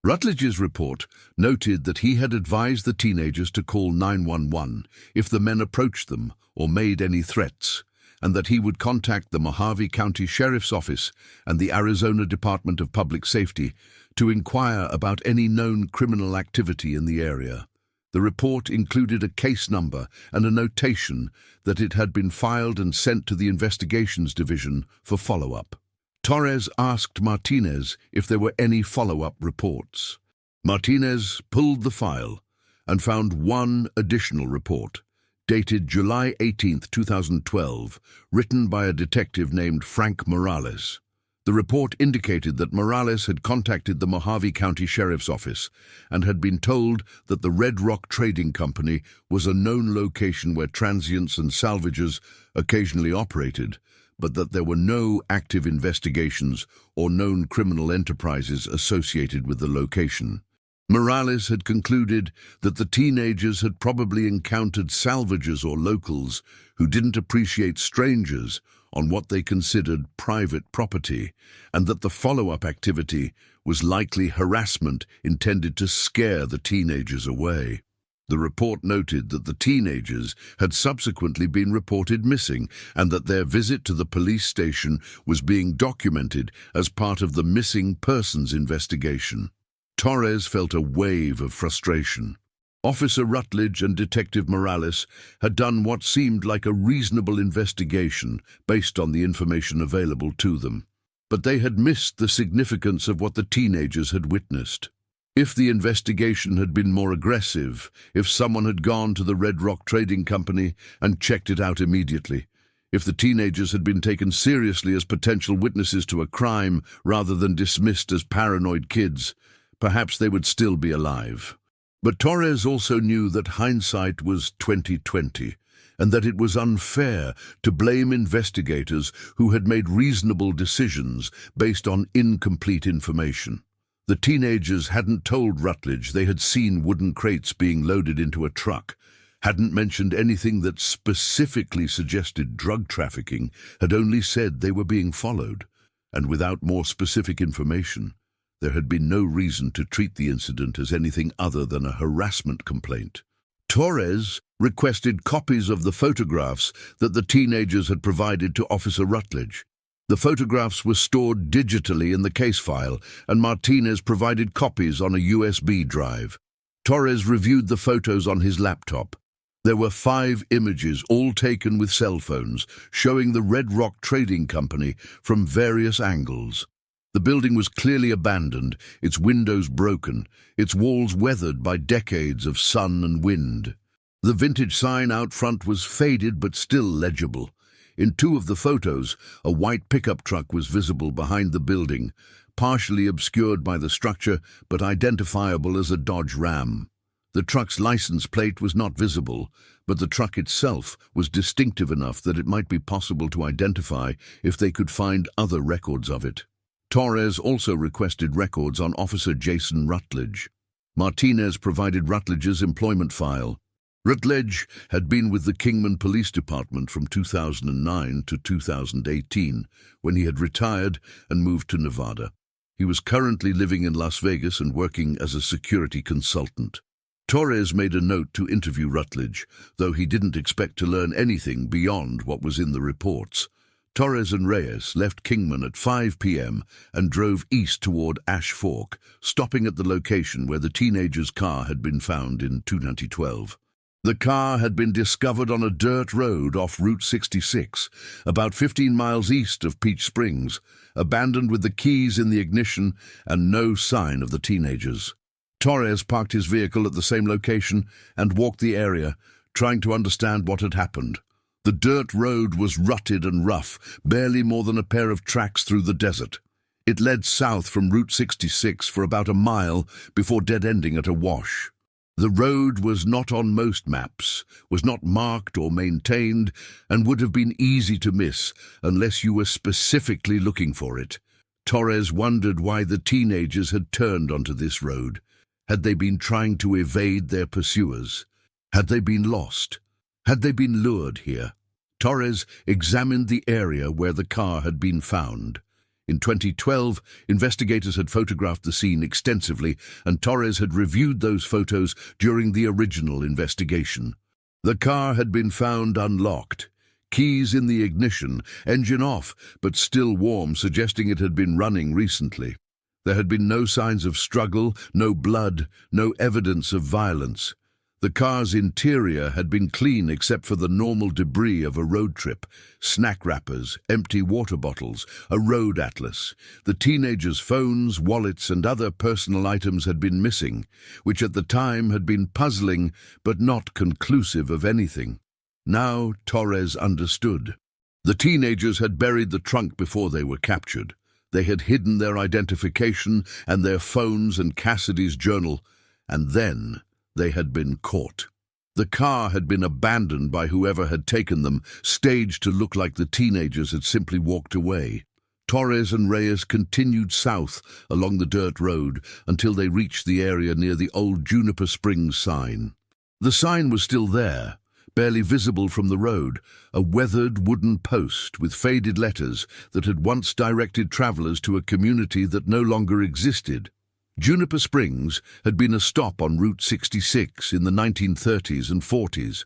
Rutledge's report noted that he had advised the teenagers to call 911 if the men approached them or made any threats, and that he would contact the Mojave County Sheriff's Office and the Arizona Department of Public Safety to inquire about any known criminal activity in the area. The report included a case number and a notation that it had been filed and sent to the Investigations Division for follow-up. Torres asked Martinez if there were any follow-up reports. Martinez pulled the file and found one additional report, dated July 18, 2012, written by a detective named Frank Morales. The report indicated that Morales had contacted the Mojave County Sheriff's Office and had been told that the Red Rock Trading Company was a known location where transients and salvagers occasionally operated, but that there were no active investigations or known criminal enterprises associated with the location. Morales had concluded that the teenagers had probably encountered salvagers or locals who didn't appreciate strangers on what they considered private property, and that the follow-up activity was likely harassment intended to scare the teenagers away. The report noted that the teenagers had subsequently been reported missing and that their visit to the police station was being documented as part of the missing persons investigation. Torres felt a wave of frustration. Officer Rutledge and Detective Morales had done what seemed like a reasonable investigation based on the information available to them, but they had missed the significance of what the teenagers had witnessed. If the investigation had been more aggressive, if someone had gone to the Red Rock Trading Company and checked it out immediately, if the teenagers had been taken seriously as potential witnesses to a crime rather than dismissed as paranoid kids, perhaps they would still be alive. But Torres also knew that hindsight was 20/20, and that it was unfair to blame investigators who had made reasonable decisions based on incomplete information. The teenagers hadn't told Rutledge they had seen wooden crates being loaded into a truck, hadn't mentioned anything that specifically suggested drug trafficking, had only said they were being followed, and without more specific information, there had been no reason to treat the incident as anything other than a harassment complaint. Torres requested copies of the photographs that the teenagers had provided to Officer Rutledge. The photographs were stored digitally in the case file, and Martinez provided copies on a USB drive. Torres reviewed the photos on his laptop. There were 5 images, all taken with cell phones, showing the Red Rock Trading Company from various angles. The building was clearly abandoned, its windows broken, its walls weathered by decades of sun and wind. The vintage sign out front was faded but still legible. In 2 of the photos, a white pickup truck was visible behind the building, partially obscured by the structure but identifiable as a Dodge Ram. The truck's license plate was not visible, but the truck itself was distinctive enough that it might be possible to identify if they could find other records of it. Torres also requested records on Officer Jason Rutledge. Martinez provided Rutledge's employment file. Rutledge had been with the Kingman Police Department from 2009 to 2018, when he had retired and moved to Nevada. He was currently living in Las Vegas and working as a security consultant. Torres made a note to interview Rutledge, though he didn't expect to learn anything beyond what was in the reports. Torres and Reyes left Kingman at 5 p.m. and drove east toward Ash Fork, stopping at the location where the teenager's car had been found in 2012. The car had been discovered on a dirt road off Route 66, about 15 miles east of Peach Springs, abandoned with the keys in the ignition and no sign of the teenagers. Torres parked his vehicle at the same location and walked the area, trying to understand what had happened. The dirt road was rutted and rough, barely more than a pair of tracks through the desert. It led south from Route 66 for about a mile before dead-ending at a wash. The road was not on most maps, was not marked or maintained, and would have been easy to miss unless you were specifically looking for it. Torres wondered why the teenagers had turned onto this road. Had they been trying to evade their pursuers? Had they been lost? Had they been lured here? Torres examined the area where the car had been found. In 2012, investigators had photographed the scene extensively, and Torres had reviewed those photos during the original investigation. The car had been found unlocked, keys in the ignition, engine off, but still warm, suggesting it had been running recently. There had been no signs of struggle, no blood, no evidence of violence. The car's interior had been clean except for the normal debris of a road trip: snack wrappers, empty water bottles, a road atlas. The teenagers' phones, wallets, and other personal items had been missing, which at the time had been puzzling but not conclusive of anything. Now Torres understood. The teenagers had buried the trunk before they were captured. They had hidden their identification and their phones and Cassidy's journal, and then they had been caught. The car had been abandoned by whoever had taken them, staged to look like the teenagers had simply walked away. Torres and Reyes continued south along the dirt road until they reached the area near the old Juniper Springs sign. The sign was still there, barely visible from the road, a weathered wooden post with faded letters that had once directed travelers to a community that no longer existed. Juniper Springs had been a stop on Route 66 in the 1930s and 40s,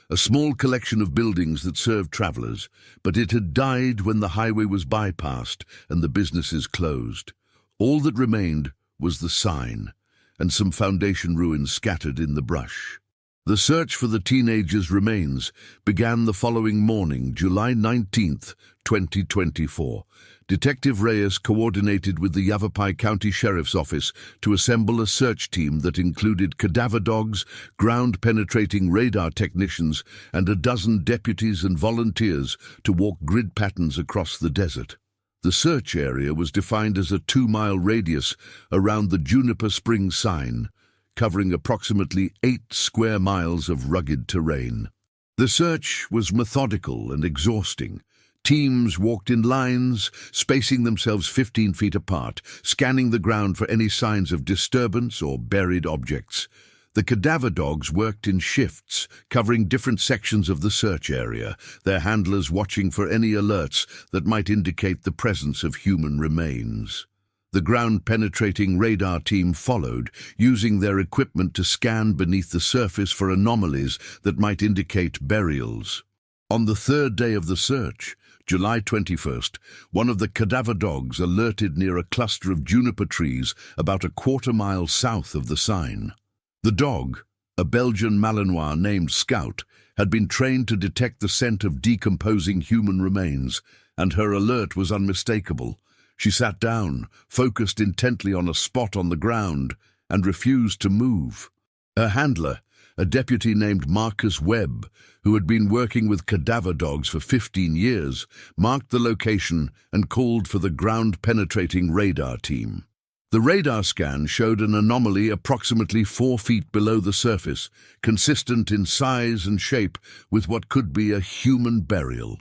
a small collection of buildings that served travelers, but it had died when the highway was bypassed and the businesses closed. All that remained was the sign, and some foundation ruins scattered in the brush. The search for the teenagers' remains began the following morning, July 19th, 2024. Detective Reyes coordinated with the Yavapai County Sheriff's Office to assemble a search team that included cadaver dogs, ground-penetrating radar technicians, and a dozen deputies and volunteers to walk grid patterns across the desert. The search area was defined as a 2-mile radius around the Juniper Springs sign, covering approximately 8 square miles of rugged terrain. The search was methodical and exhausting. Teams walked in lines, spacing themselves 15 feet apart, scanning the ground for any signs of disturbance or buried objects. The cadaver dogs worked in shifts, covering different sections of the search area, their handlers watching for any alerts that might indicate the presence of human remains. The ground-penetrating radar team followed, using their equipment to scan beneath the surface for anomalies that might indicate burials. On the third day of the search, July 21st, one of the cadaver dogs alerted near a cluster of juniper trees about a quarter-mile south of the sign. The dog, a Belgian Malinois named Scout, had been trained to detect the scent of decomposing human remains, and her alert was unmistakable. She sat down, focused intently on a spot on the ground, and refused to move. Her handler, a deputy named Marcus Webb, who had been working with cadaver dogs for 15 years, marked the location and called for the ground-penetrating radar team. The radar scan showed an anomaly approximately 4 feet below the surface, consistent in size and shape with what could be a human burial.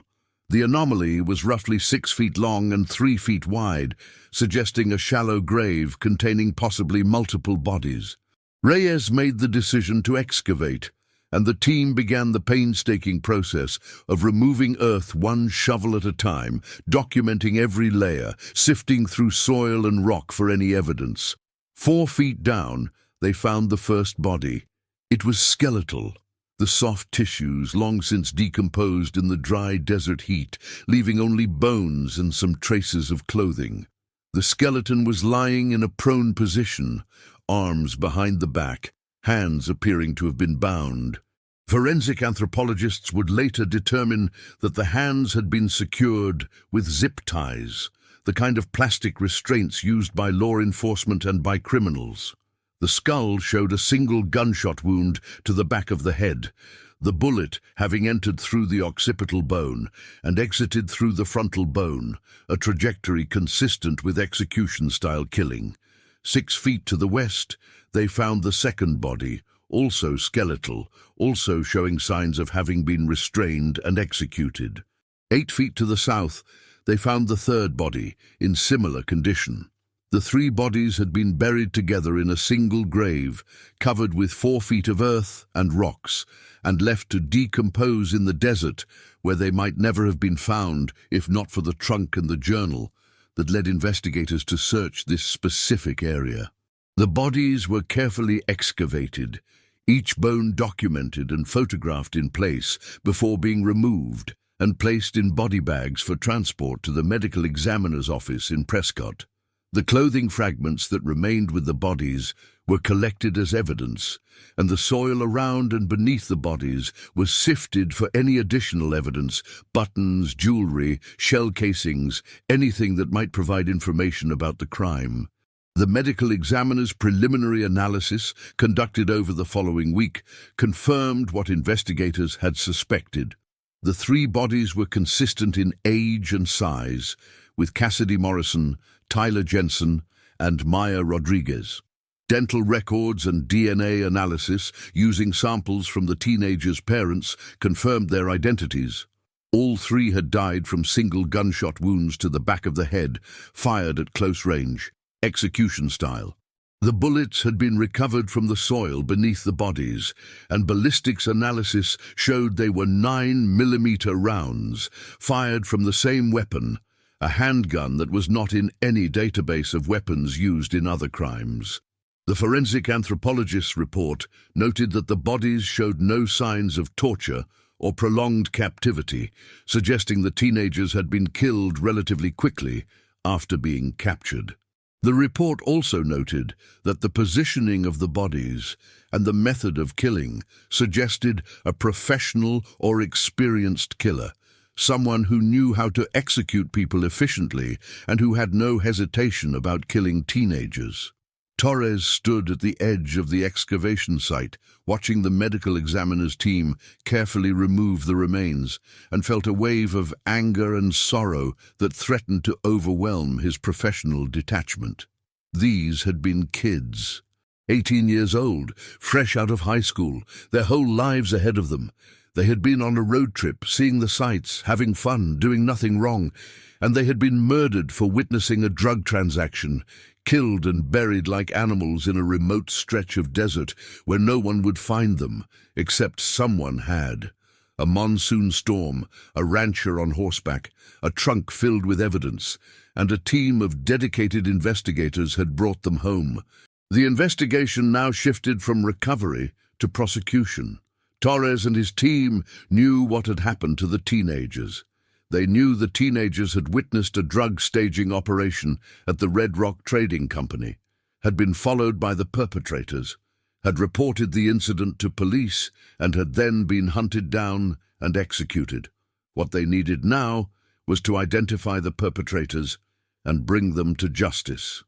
The anomaly was roughly 6 feet long and 3 feet wide, suggesting a shallow grave containing possibly multiple bodies. Reyes made the decision to excavate, and the team began the painstaking process of removing earth one shovel at a time, documenting every layer, sifting through soil and rock for any evidence. 4 feet down, they found the first body. It was skeletal, the soft tissues long since decomposed in the dry desert heat, leaving only bones and some traces of clothing. The skeleton was lying in a prone position, arms behind the back, hands appearing to have been bound. Forensic anthropologists would later determine that the hands had been secured with zip ties, the kind of plastic restraints used by law enforcement and by criminals. The skull showed a single gunshot wound to the back of the head, the bullet having entered through the occipital bone and exited through the frontal bone, a trajectory consistent with execution-style killing. 6 feet to the west, they found the second body, also skeletal, also showing signs of having been restrained and executed. 8 feet to the south, they found the third body, in similar condition. The 3 bodies had been buried together in a single grave, covered with 4 feet of earth and rocks, and left to decompose in the desert, where they might never have been found if not for the trunk and the journal that led investigators to search this specific area. The bodies were carefully excavated, each bone documented and photographed in place before being removed and placed in body bags for transport to the medical examiner's office in Prescott. The clothing fragments that remained with the bodies were collected as evidence, and the soil around and beneath the bodies was sifted for any additional evidence: buttons, jewelry, shell casings, anything that might provide information about the crime. The medical examiner's preliminary analysis, conducted over the following week, confirmed what investigators had suspected. The 3 bodies were consistent in age and size, with Cassidy Morrison, Tyler Jensen, and Maya Rodriguez. Dental records and DNA analysis using samples from the teenagers' parents confirmed their identities. All 3 had died from single gunshot wounds to the back of the head, fired at close range, execution style. The bullets had been recovered from the soil beneath the bodies, and ballistics analysis showed they were 9mm rounds, fired from the same weapon, a handgun that was not in any database of weapons used in other crimes. The forensic anthropologist's report noted that the bodies showed no signs of torture or prolonged captivity, suggesting the teenagers had been killed relatively quickly after being captured. The report also noted that the positioning of the bodies and the method of killing suggested a professional or experienced killer, someone who knew how to execute people efficiently and who had no hesitation about killing teenagers. Torres stood at the edge of the excavation site, watching the medical examiner's team carefully remove the remains, and felt a wave of anger and sorrow that threatened to overwhelm his professional detachment. These had been kids, 18 years old, fresh out of high school, their whole lives ahead of them. They had been on a road trip, seeing the sights, having fun, doing nothing wrong, and they had been murdered for witnessing a drug transaction, killed and buried like animals in a remote stretch of desert where no one would find them, except someone had. A monsoon storm, a rancher on horseback, a trunk filled with evidence, and a team of dedicated investigators had brought them home. The investigation now shifted from recovery to prosecution. Torres and his team knew what had happened to the teenagers. They knew the teenagers had witnessed a drug staging operation at the Red Rock Trading Company, had been followed by the perpetrators, had reported the incident to police, and had then been hunted down and executed. What they needed now was to identify the perpetrators and bring them to justice.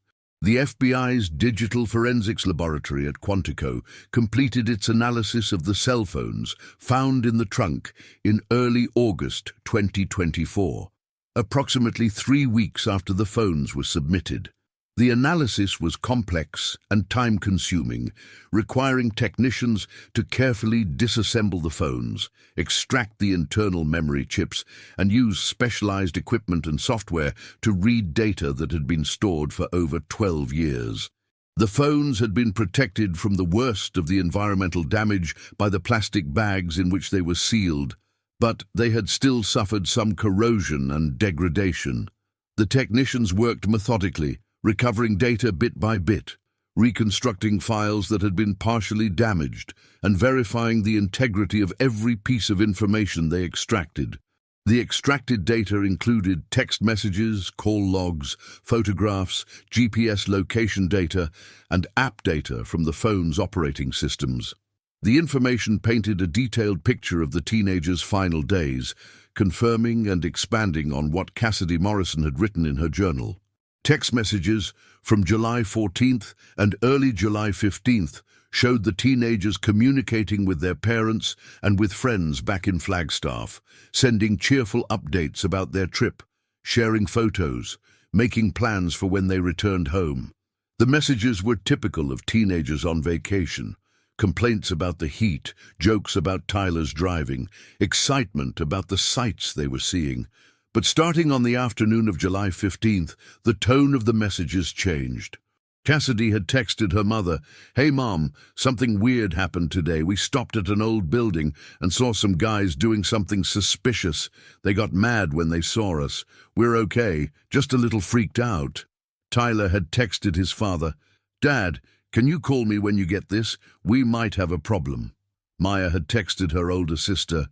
The FBI's Digital Forensics Laboratory at Quantico completed its analysis of the cell phones found in the trunk in early August 2024, approximately 3 weeks after the phones were submitted. The analysis was complex and time-consuming, requiring technicians to carefully disassemble the phones, extract the internal memory chips, and use specialized equipment and software to read data that had been stored for over 12 years. The phones had been protected from the worst of the environmental damage by the plastic bags in which they were sealed, but they had still suffered some corrosion and degradation. The technicians worked methodically, recovering data bit by bit, reconstructing files that had been partially damaged, and verifying the integrity of every piece of information they extracted. The extracted data included text messages, call logs, photographs, GPS location data, and app data from the phone's operating systems. The information painted a detailed picture of the teenagers' final days, confirming and expanding on what Cassidy Morrison had written in her journal. Text messages from July 14th and early July 15th showed the teenagers communicating with their parents and with friends back in Flagstaff, sending cheerful updates about their trip, sharing photos, making plans for when they returned home. The messages were typical of teenagers on vacation: complaints about the heat, jokes about Tyler's driving, excitement about the sights they were seeing. But starting on the afternoon of July 15th, the tone of the messages changed. Cassidy had texted her mother, "Hey Mom, something weird happened today. We stopped at an old building and saw some guys doing something suspicious. They got mad when they saw us. We're okay, just a little freaked out." Tyler had texted his father, "Dad, can you call me when you get this? We might have a problem." Maya had texted her older sister,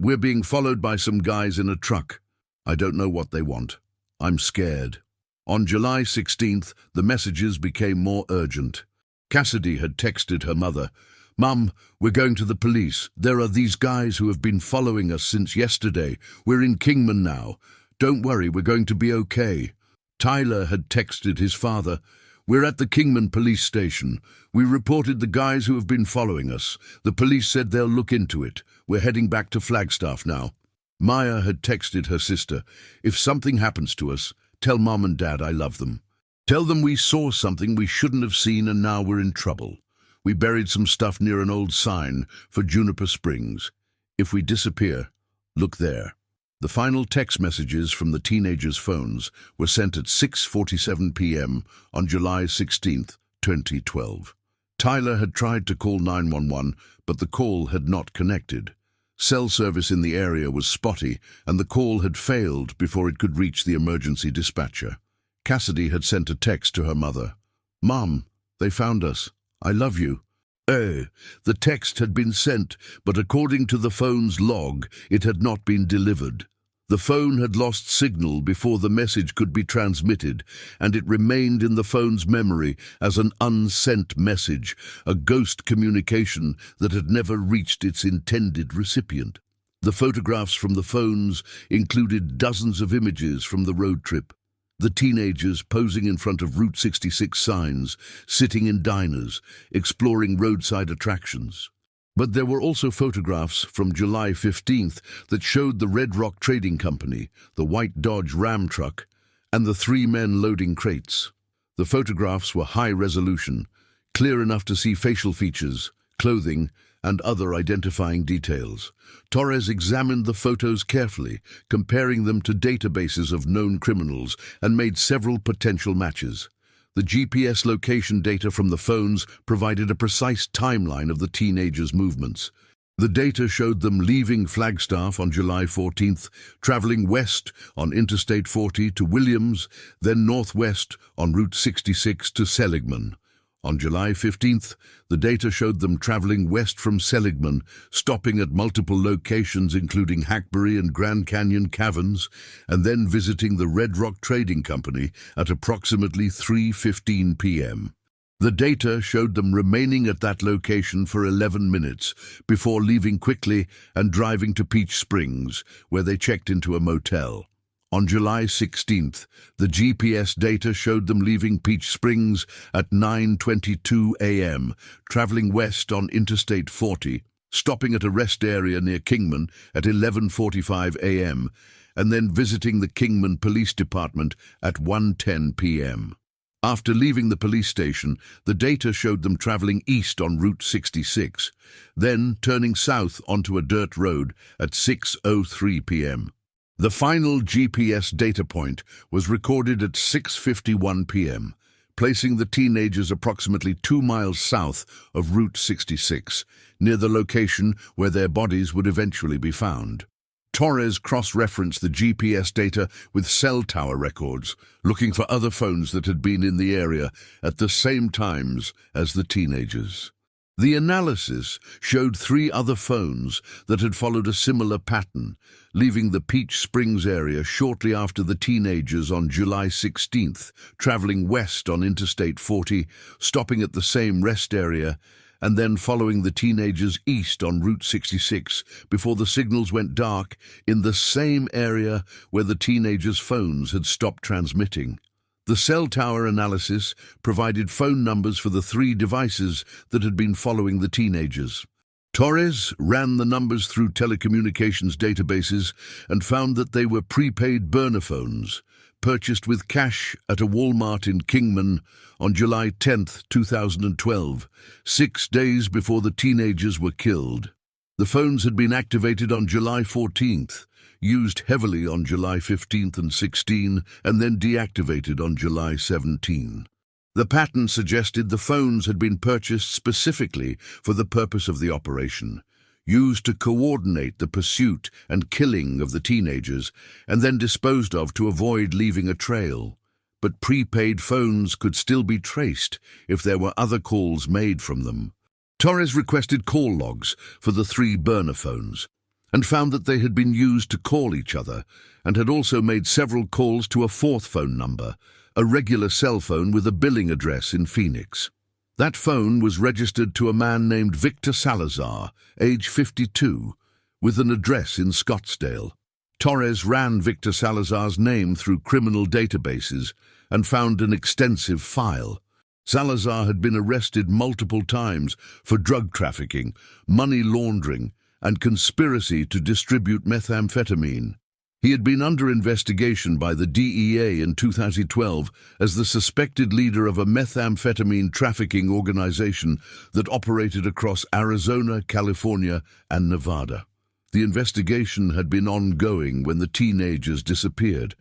"We're being followed by some guys in a truck. I don't know what they want. I'm scared." On July 16th, the messages became more urgent. Cassidy had texted her mother, "Mum, we're going to the police. There are these guys who have been following us since yesterday. We're in Kingman now. Don't worry, we're going to be okay." Tyler had texted his father, "We're at the Kingman police station. We reported the guys who have been following us. The police said they'll look into it. We're heading back to Flagstaff now." Maya had texted her sister, "If something happens to us, tell Mom and Dad I love them. Tell them we saw something we shouldn't have seen and now we're in trouble. We buried some stuff near an old sign for Juniper Springs. If we disappear, look there." The final text messages from the teenagers' phones were sent at 6:47 p.m. on July 16th, 2012. Tyler had tried to call 911, but the call had not connected. Cell service in the area was spotty, and the call had failed before it could reach the emergency dispatcher. Cassidy had sent a text to her mother, "Mom, they found us. I love you." The text had been sent, but according to the phone's log, it had not been delivered. The phone had lost signal before the message could be transmitted, and it remained in the phone's memory as an unsent message, a ghost communication that had never reached its intended recipient. The photographs from the phones included dozens of images from the road trip. The teenagers posing in front of Route 66 signs, sitting in diners, exploring roadside attractions. But there were also photographs from July 15th that showed the Red Rock Trading Company, the white Dodge Ram truck, and the three men loading crates. The photographs were high resolution, clear enough to see facial features, clothing, and other identifying details. Torres examined the photos carefully, comparing them to databases of known criminals, and made several potential matches. The GPS location data from the phones provided a precise timeline of the teenagers' movements. The data showed them leaving Flagstaff on July 14th, traveling west on Interstate 40 to Williams, then northwest on Route 66 to Seligman. On July 15th, the data showed them traveling west from Seligman, stopping at multiple locations including Hackberry and Grand Canyon Caverns, and then visiting the Red Rock Trading Company at approximately 3:15 p.m. The data showed them remaining at that location for 11 minutes before leaving quickly and driving to Peach Springs, where they checked into a motel. On July 16th, the GPS data showed them leaving Peach Springs at 9:22 a.m., traveling west on Interstate 40, stopping at a rest area near Kingman at 11:45 a.m., and then visiting the Kingman Police Department at 1:10 p.m. After leaving the police station, the data showed them traveling east on Route 66, then turning south onto a dirt road at 6:03 p.m. The final GPS data point was recorded at 6:51 p.m., placing the teenagers approximately 2 miles south of Route 66, near the location where their bodies would eventually be found. Torres cross-referenced the GPS data with cell tower records, looking for other phones that had been in the area at the same times as the teenagers. The analysis showed 3 other phones that had followed a similar pattern, leaving the Peach Springs area shortly after the teenagers on July 16th, traveling west on Interstate 40, stopping at the same rest area, and then following the teenagers east on Route 66 before the signals went dark in the same area where the teenagers' phones had stopped transmitting. The cell tower analysis provided phone numbers for the 3 devices that had been following the teenagers. Torres ran the numbers through telecommunications databases and found that they were prepaid burner phones, purchased with cash at a Walmart in Kingman on July 10, 2012, 6 days before the teenagers were killed. The phones had been activated on July 14th, used heavily on July 15th and 16, and then deactivated on July 17. The pattern suggested the phones had been purchased specifically for the purpose of the operation, used to coordinate the pursuit and killing of the teenagers, and then disposed of to avoid leaving a trail. But prepaid phones could still be traced if there were other calls made from them. Torres requested call logs for the 3 burner phones, and found that they had been used to call each other, and had also made several calls to a 4th phone number, a regular cell phone with a billing address in Phoenix. That phone was registered to a man named Victor Salazar, age 52, with an address in Scottsdale. Torres ran Victor Salazar's name through criminal databases and found an extensive file. Salazar had been arrested multiple times for drug trafficking, money laundering, and conspiracy to distribute methamphetamine. He had been under investigation by the DEA in 2012 as the suspected leader of a methamphetamine trafficking organization that operated across Arizona, California, and Nevada. The investigation had been ongoing when the teenagers disappeared,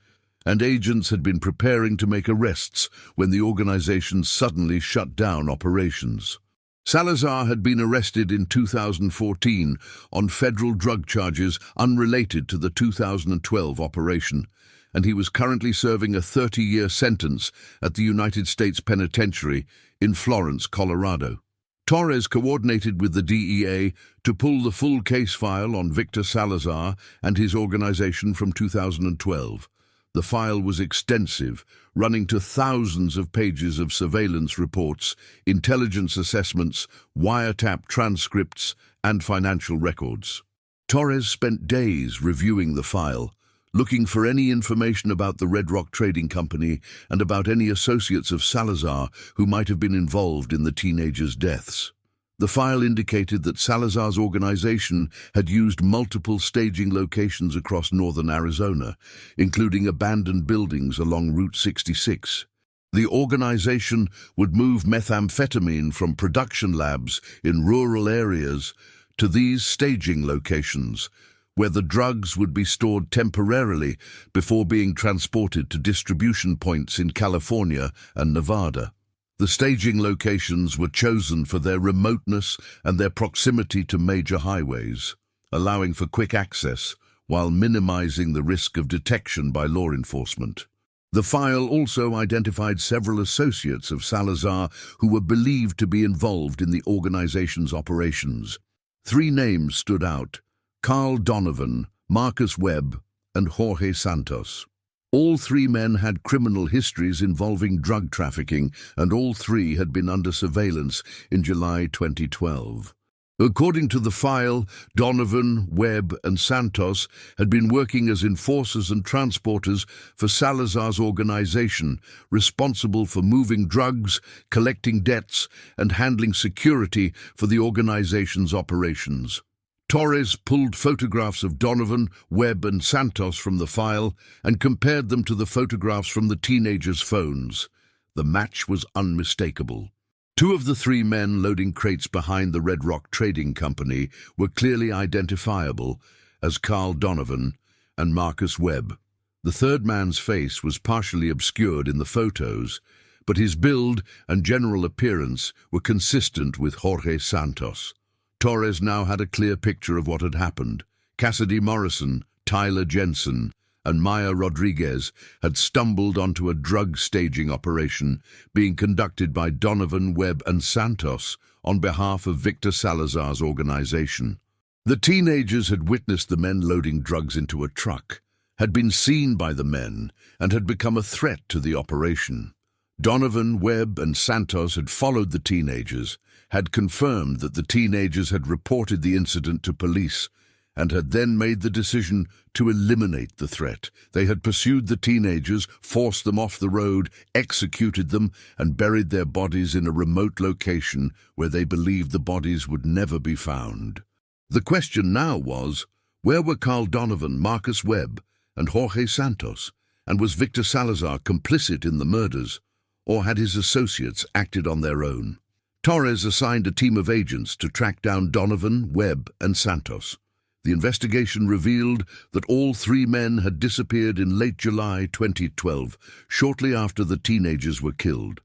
and agents had been preparing to make arrests when the organization suddenly shut down operations. Salazar had been arrested in 2014 on federal drug charges unrelated to the 2012 operation, and he was currently serving a 30-year sentence at the United States Penitentiary in Florence, Colorado. Torres coordinated with the DEA to pull the full case file on Victor Salazar and his organization from 2012. The file was extensive, running to thousands of pages of surveillance reports, intelligence assessments, wiretap transcripts, and financial records. Torres spent days reviewing the file, looking for any information about the Red Rock Trading Company and about any associates of Salazar who might have been involved in the teenagers' deaths. The file indicated that Salazar's organization had used multiple staging locations across northern Arizona, including abandoned buildings along Route 66. The organization would move methamphetamine from production labs in rural areas to these staging locations, where the drugs would be stored temporarily before being transported to distribution points in California and Nevada. The staging locations were chosen for their remoteness and their proximity to major highways, allowing for quick access while minimizing the risk of detection by law enforcement. The file also identified several associates of Salazar who were believed to be involved in the organization's operations. 3 names stood out: Carl Donovan, Marcus Webb, and Jorge Santos. All 3 men had criminal histories involving drug trafficking, and all 3 had been under surveillance in July 2012. According to the file, Donovan, Webb, and Santos had been working as enforcers and transporters for Salazar's organization, responsible for moving drugs, collecting debts, and handling security for the organization's operations. Torres pulled photographs of Donovan, Webb, and Santos from the file and compared them to the photographs from the teenagers' phones. The match was unmistakable. 2 of the 3 men loading crates behind the Red Rock Trading Company were clearly identifiable as Carl Donovan and Marcus Webb. The 3rd man's face was partially obscured in the photos, but his build and general appearance were consistent with Jorge Santos. Torres now had a clear picture of what had happened. Cassidy Morrison, Tyler Jensen, and Maya Rodriguez had stumbled onto a drug staging operation being conducted by Donovan, Webb, and Santos on behalf of Victor Salazar's organization. The teenagers had witnessed the men loading drugs into a truck, had been seen by the men, and had become a threat to the operation. Donovan, Webb, and Santos had followed the teenagers, had confirmed that the teenagers had reported the incident to police, and had then made the decision to eliminate the threat. They had pursued the teenagers, forced them off the road, executed them, and buried their bodies in a remote location where they believed the bodies would never be found. The question now was, where were Carl Donovan, Marcus Webb, and Jorge Santos, and was Victor Salazar complicit in the murders, or had his associates acted on their own? Torres assigned a team of agents to track down Donovan, Webb, and Santos. The investigation revealed that all three men had disappeared in late July 2012, shortly after the teenagers were killed.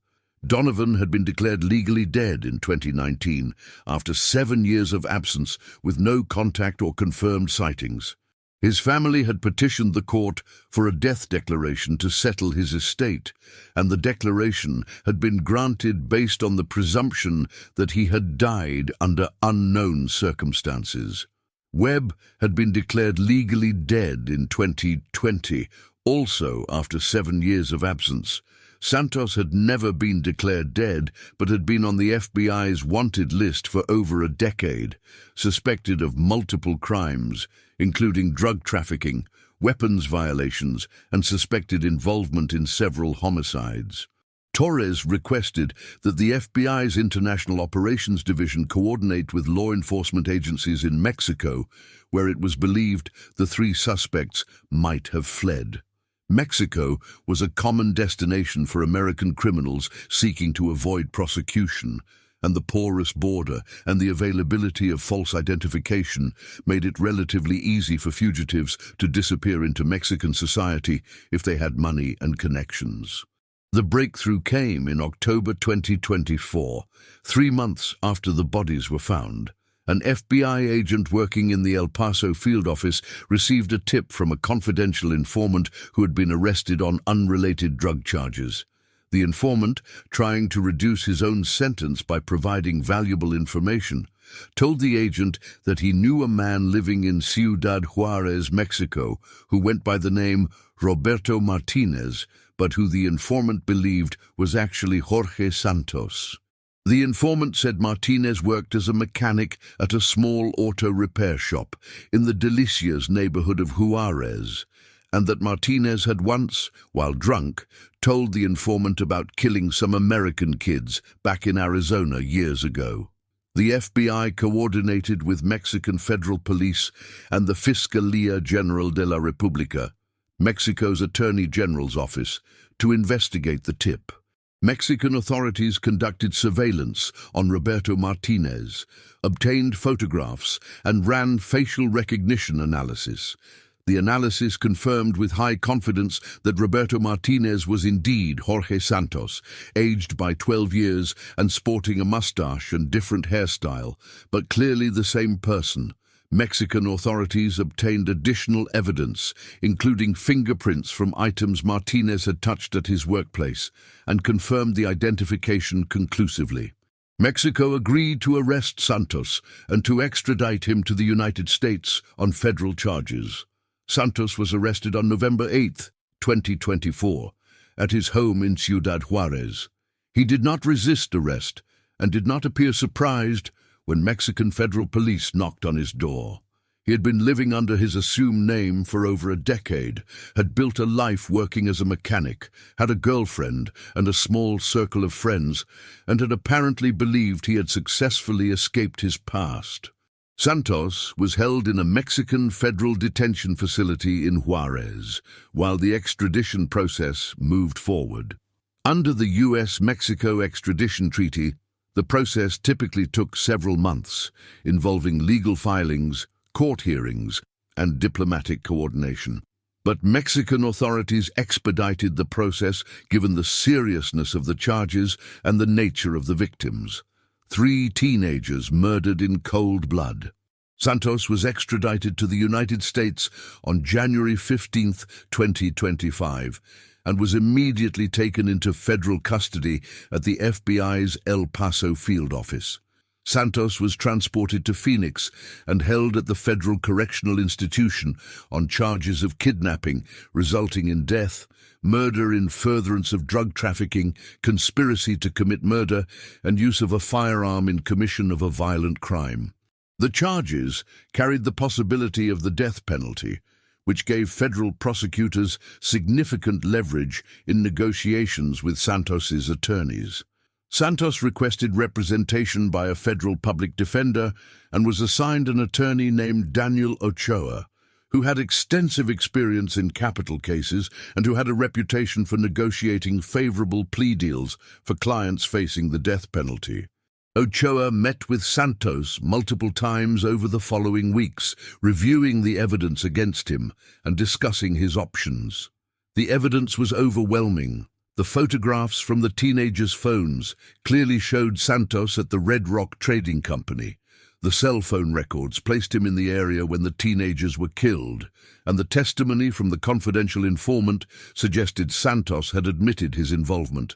Donovan had been declared legally dead in 2019 after 7 years of absence with no contact or confirmed sightings. His family had petitioned the court for a death declaration to settle his estate, and the declaration had been granted based on the presumption that he had died under unknown circumstances. Webb had been declared legally dead in 2020, also after 7 years of absence. Santos had never been declared dead, but had been on the FBI's wanted list for over a decade, suspected of multiple crimes, including drug trafficking, weapons violations, and suspected involvement in several homicides. Torres requested that the FBI's International Operations Division coordinate with law enforcement agencies in Mexico, where it was believed the three suspects might have fled. Mexico was a common destination for American criminals seeking to avoid prosecution, and the porous border and the availability of false identification made it relatively easy for fugitives to disappear into Mexican society if they had money and connections. The breakthrough came in October 2024, 3 months after the bodies were found. An FBI agent working in the El Paso field office received a tip from a confidential informant who had been arrested on unrelated drug charges. The informant, trying to reduce his own sentence by providing valuable information, told the agent that he knew a man living in Ciudad Juarez, Mexico, who went by the name Roberto Martinez, but who the informant believed was actually Jorge Santos. The informant said Martinez worked as a mechanic at a small auto repair shop in the Delicias neighborhood of Juarez, and that Martinez had once, while drunk, told the informant about killing some American kids back in Arizona years ago. The FBI coordinated with Mexican Federal Police and the Fiscalía General de la República, Mexico's Attorney General's office, to investigate the tip. Mexican authorities conducted surveillance on Roberto Martinez, obtained photographs, and ran facial recognition analysis. The analysis confirmed with high confidence that Roberto Martinez was indeed Jorge Santos, aged by 12 years and sporting a mustache and different hairstyle, but clearly the same person. Mexican authorities obtained additional evidence, including fingerprints from items Martinez had touched at his workplace, and confirmed the identification conclusively. Mexico agreed to arrest Santos and to extradite him to the United States on federal charges. Santos was arrested on November 8, 2024, at his home in Ciudad Juarez. He did not resist arrest and did not appear surprised when Mexican Federal Police knocked on his door. He had been living under his assumed name for over a decade, had built a life working as a mechanic, had a girlfriend and a small circle of friends, and had apparently believed he had successfully escaped his past. Santos was held in a Mexican federal detention facility in Juarez, while the extradition process moved forward. Under the U.S.-Mexico extradition treaty, the process typically took several months, involving legal filings, court hearings, and diplomatic coordination. But Mexican authorities expedited the process given the seriousness of the charges and the nature of the victims. 3 teenagers murdered in cold blood. Santos was extradited to the United States on January 15, 2025, and was immediately taken into federal custody at the FBI's El Paso field office. Santos was transported to Phoenix and held at the Federal Correctional Institution on charges of kidnapping resulting in death, murder in furtherance of drug trafficking, conspiracy to commit murder, and use of a firearm in commission of a violent crime. The charges carried the possibility of the death penalty, which gave federal prosecutors significant leverage in negotiations with Santos's attorneys. Santos requested representation by a federal public defender and was assigned an attorney named Daniel Ochoa, who had extensive experience in capital cases and who had a reputation for negotiating favorable plea deals for clients facing the death penalty. Ochoa met with Santos multiple times over the following weeks, reviewing the evidence against him and discussing his options. The evidence was overwhelming. The photographs from the teenagers' phones clearly showed Santos at the Red Rock Trading Company. The cell phone records placed him in the area when the teenagers were killed, and the testimony from the confidential informant suggested Santos had admitted his involvement.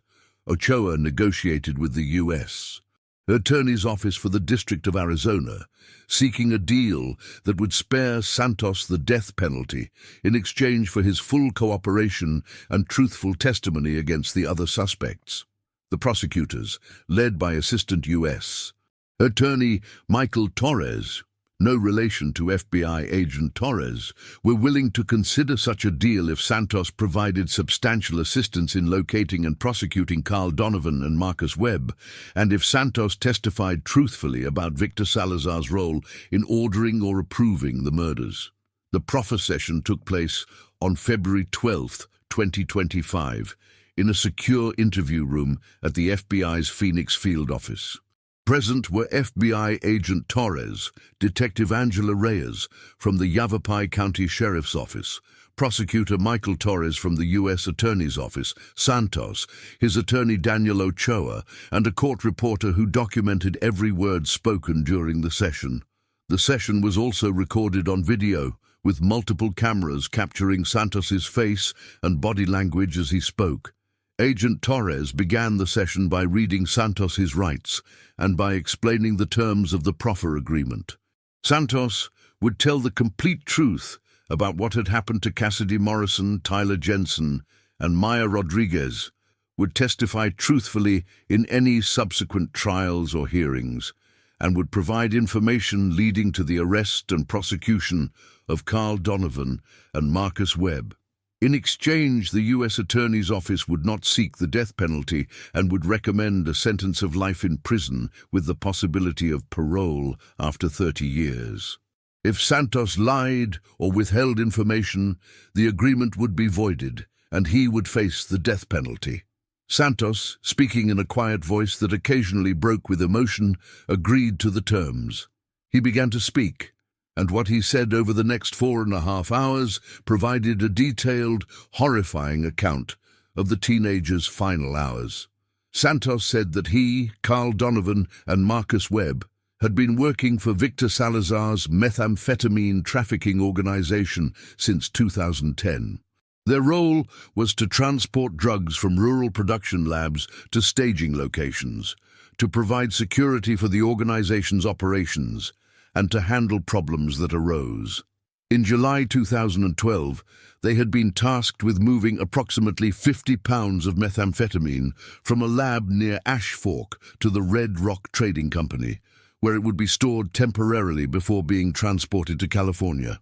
Ochoa negotiated with the U.S. Attorney's Office for the District of Arizona, seeking a deal that would spare Santos the death penalty in exchange for his full cooperation and truthful testimony against the other suspects. The prosecutors, led by Assistant U.S. Attorney Michael Torres, no relation to FBI agent Torres, were willing to consider such a deal if Santos provided substantial assistance in locating and prosecuting Carl Donovan and Marcus Webb, and if Santos testified truthfully about Victor Salazar's role in ordering or approving the murders. The proffer session took place on February 12, 2025, in a secure interview room at the FBI's Phoenix field office. Present were FBI agent Torres, Detective Angela Reyes from the Yavapai County Sheriff's Office, prosecutor Michael Torres from the U.S. Attorney's Office, Santos, his attorney Daniel Ochoa, and a court reporter who documented every word spoken during the session. The session was also recorded on video, with multiple cameras capturing Santos's face and body language as he spoke. Agent Torres began the session by reading Santos's rights and by explaining the terms of the proffer agreement. Santos would tell the complete truth about what had happened to Cassidy Morrison, Tyler Jensen, and Maya Rodriguez, would testify truthfully in any subsequent trials or hearings, and would provide information leading to the arrest and prosecution of Carl Donovan and Marcus Webb. In exchange, the U.S. Attorney's Office would not seek the death penalty and would recommend a sentence of life in prison with the possibility of parole after 30 years. If Santos lied or withheld information, the agreement would be voided and he would face the death penalty. Santos, speaking in a quiet voice that occasionally broke with emotion, agreed to the terms. He began to speak, and what he said over the next 4.5 hours provided a detailed, horrifying account of the teenagers' final hours. Santos said that he, Carl Donovan, and Marcus Webb had been working for Victor Salazar's methamphetamine trafficking organization since 2010. Their role was to transport drugs from rural production labs to staging locations, to provide security for the organization's operations, and to handle problems that arose. In July 2012, they had been tasked with moving approximately 50 pounds of methamphetamine from a lab near Ash Fork to the Red Rock Trading Company, where it would be stored temporarily before being transported to California.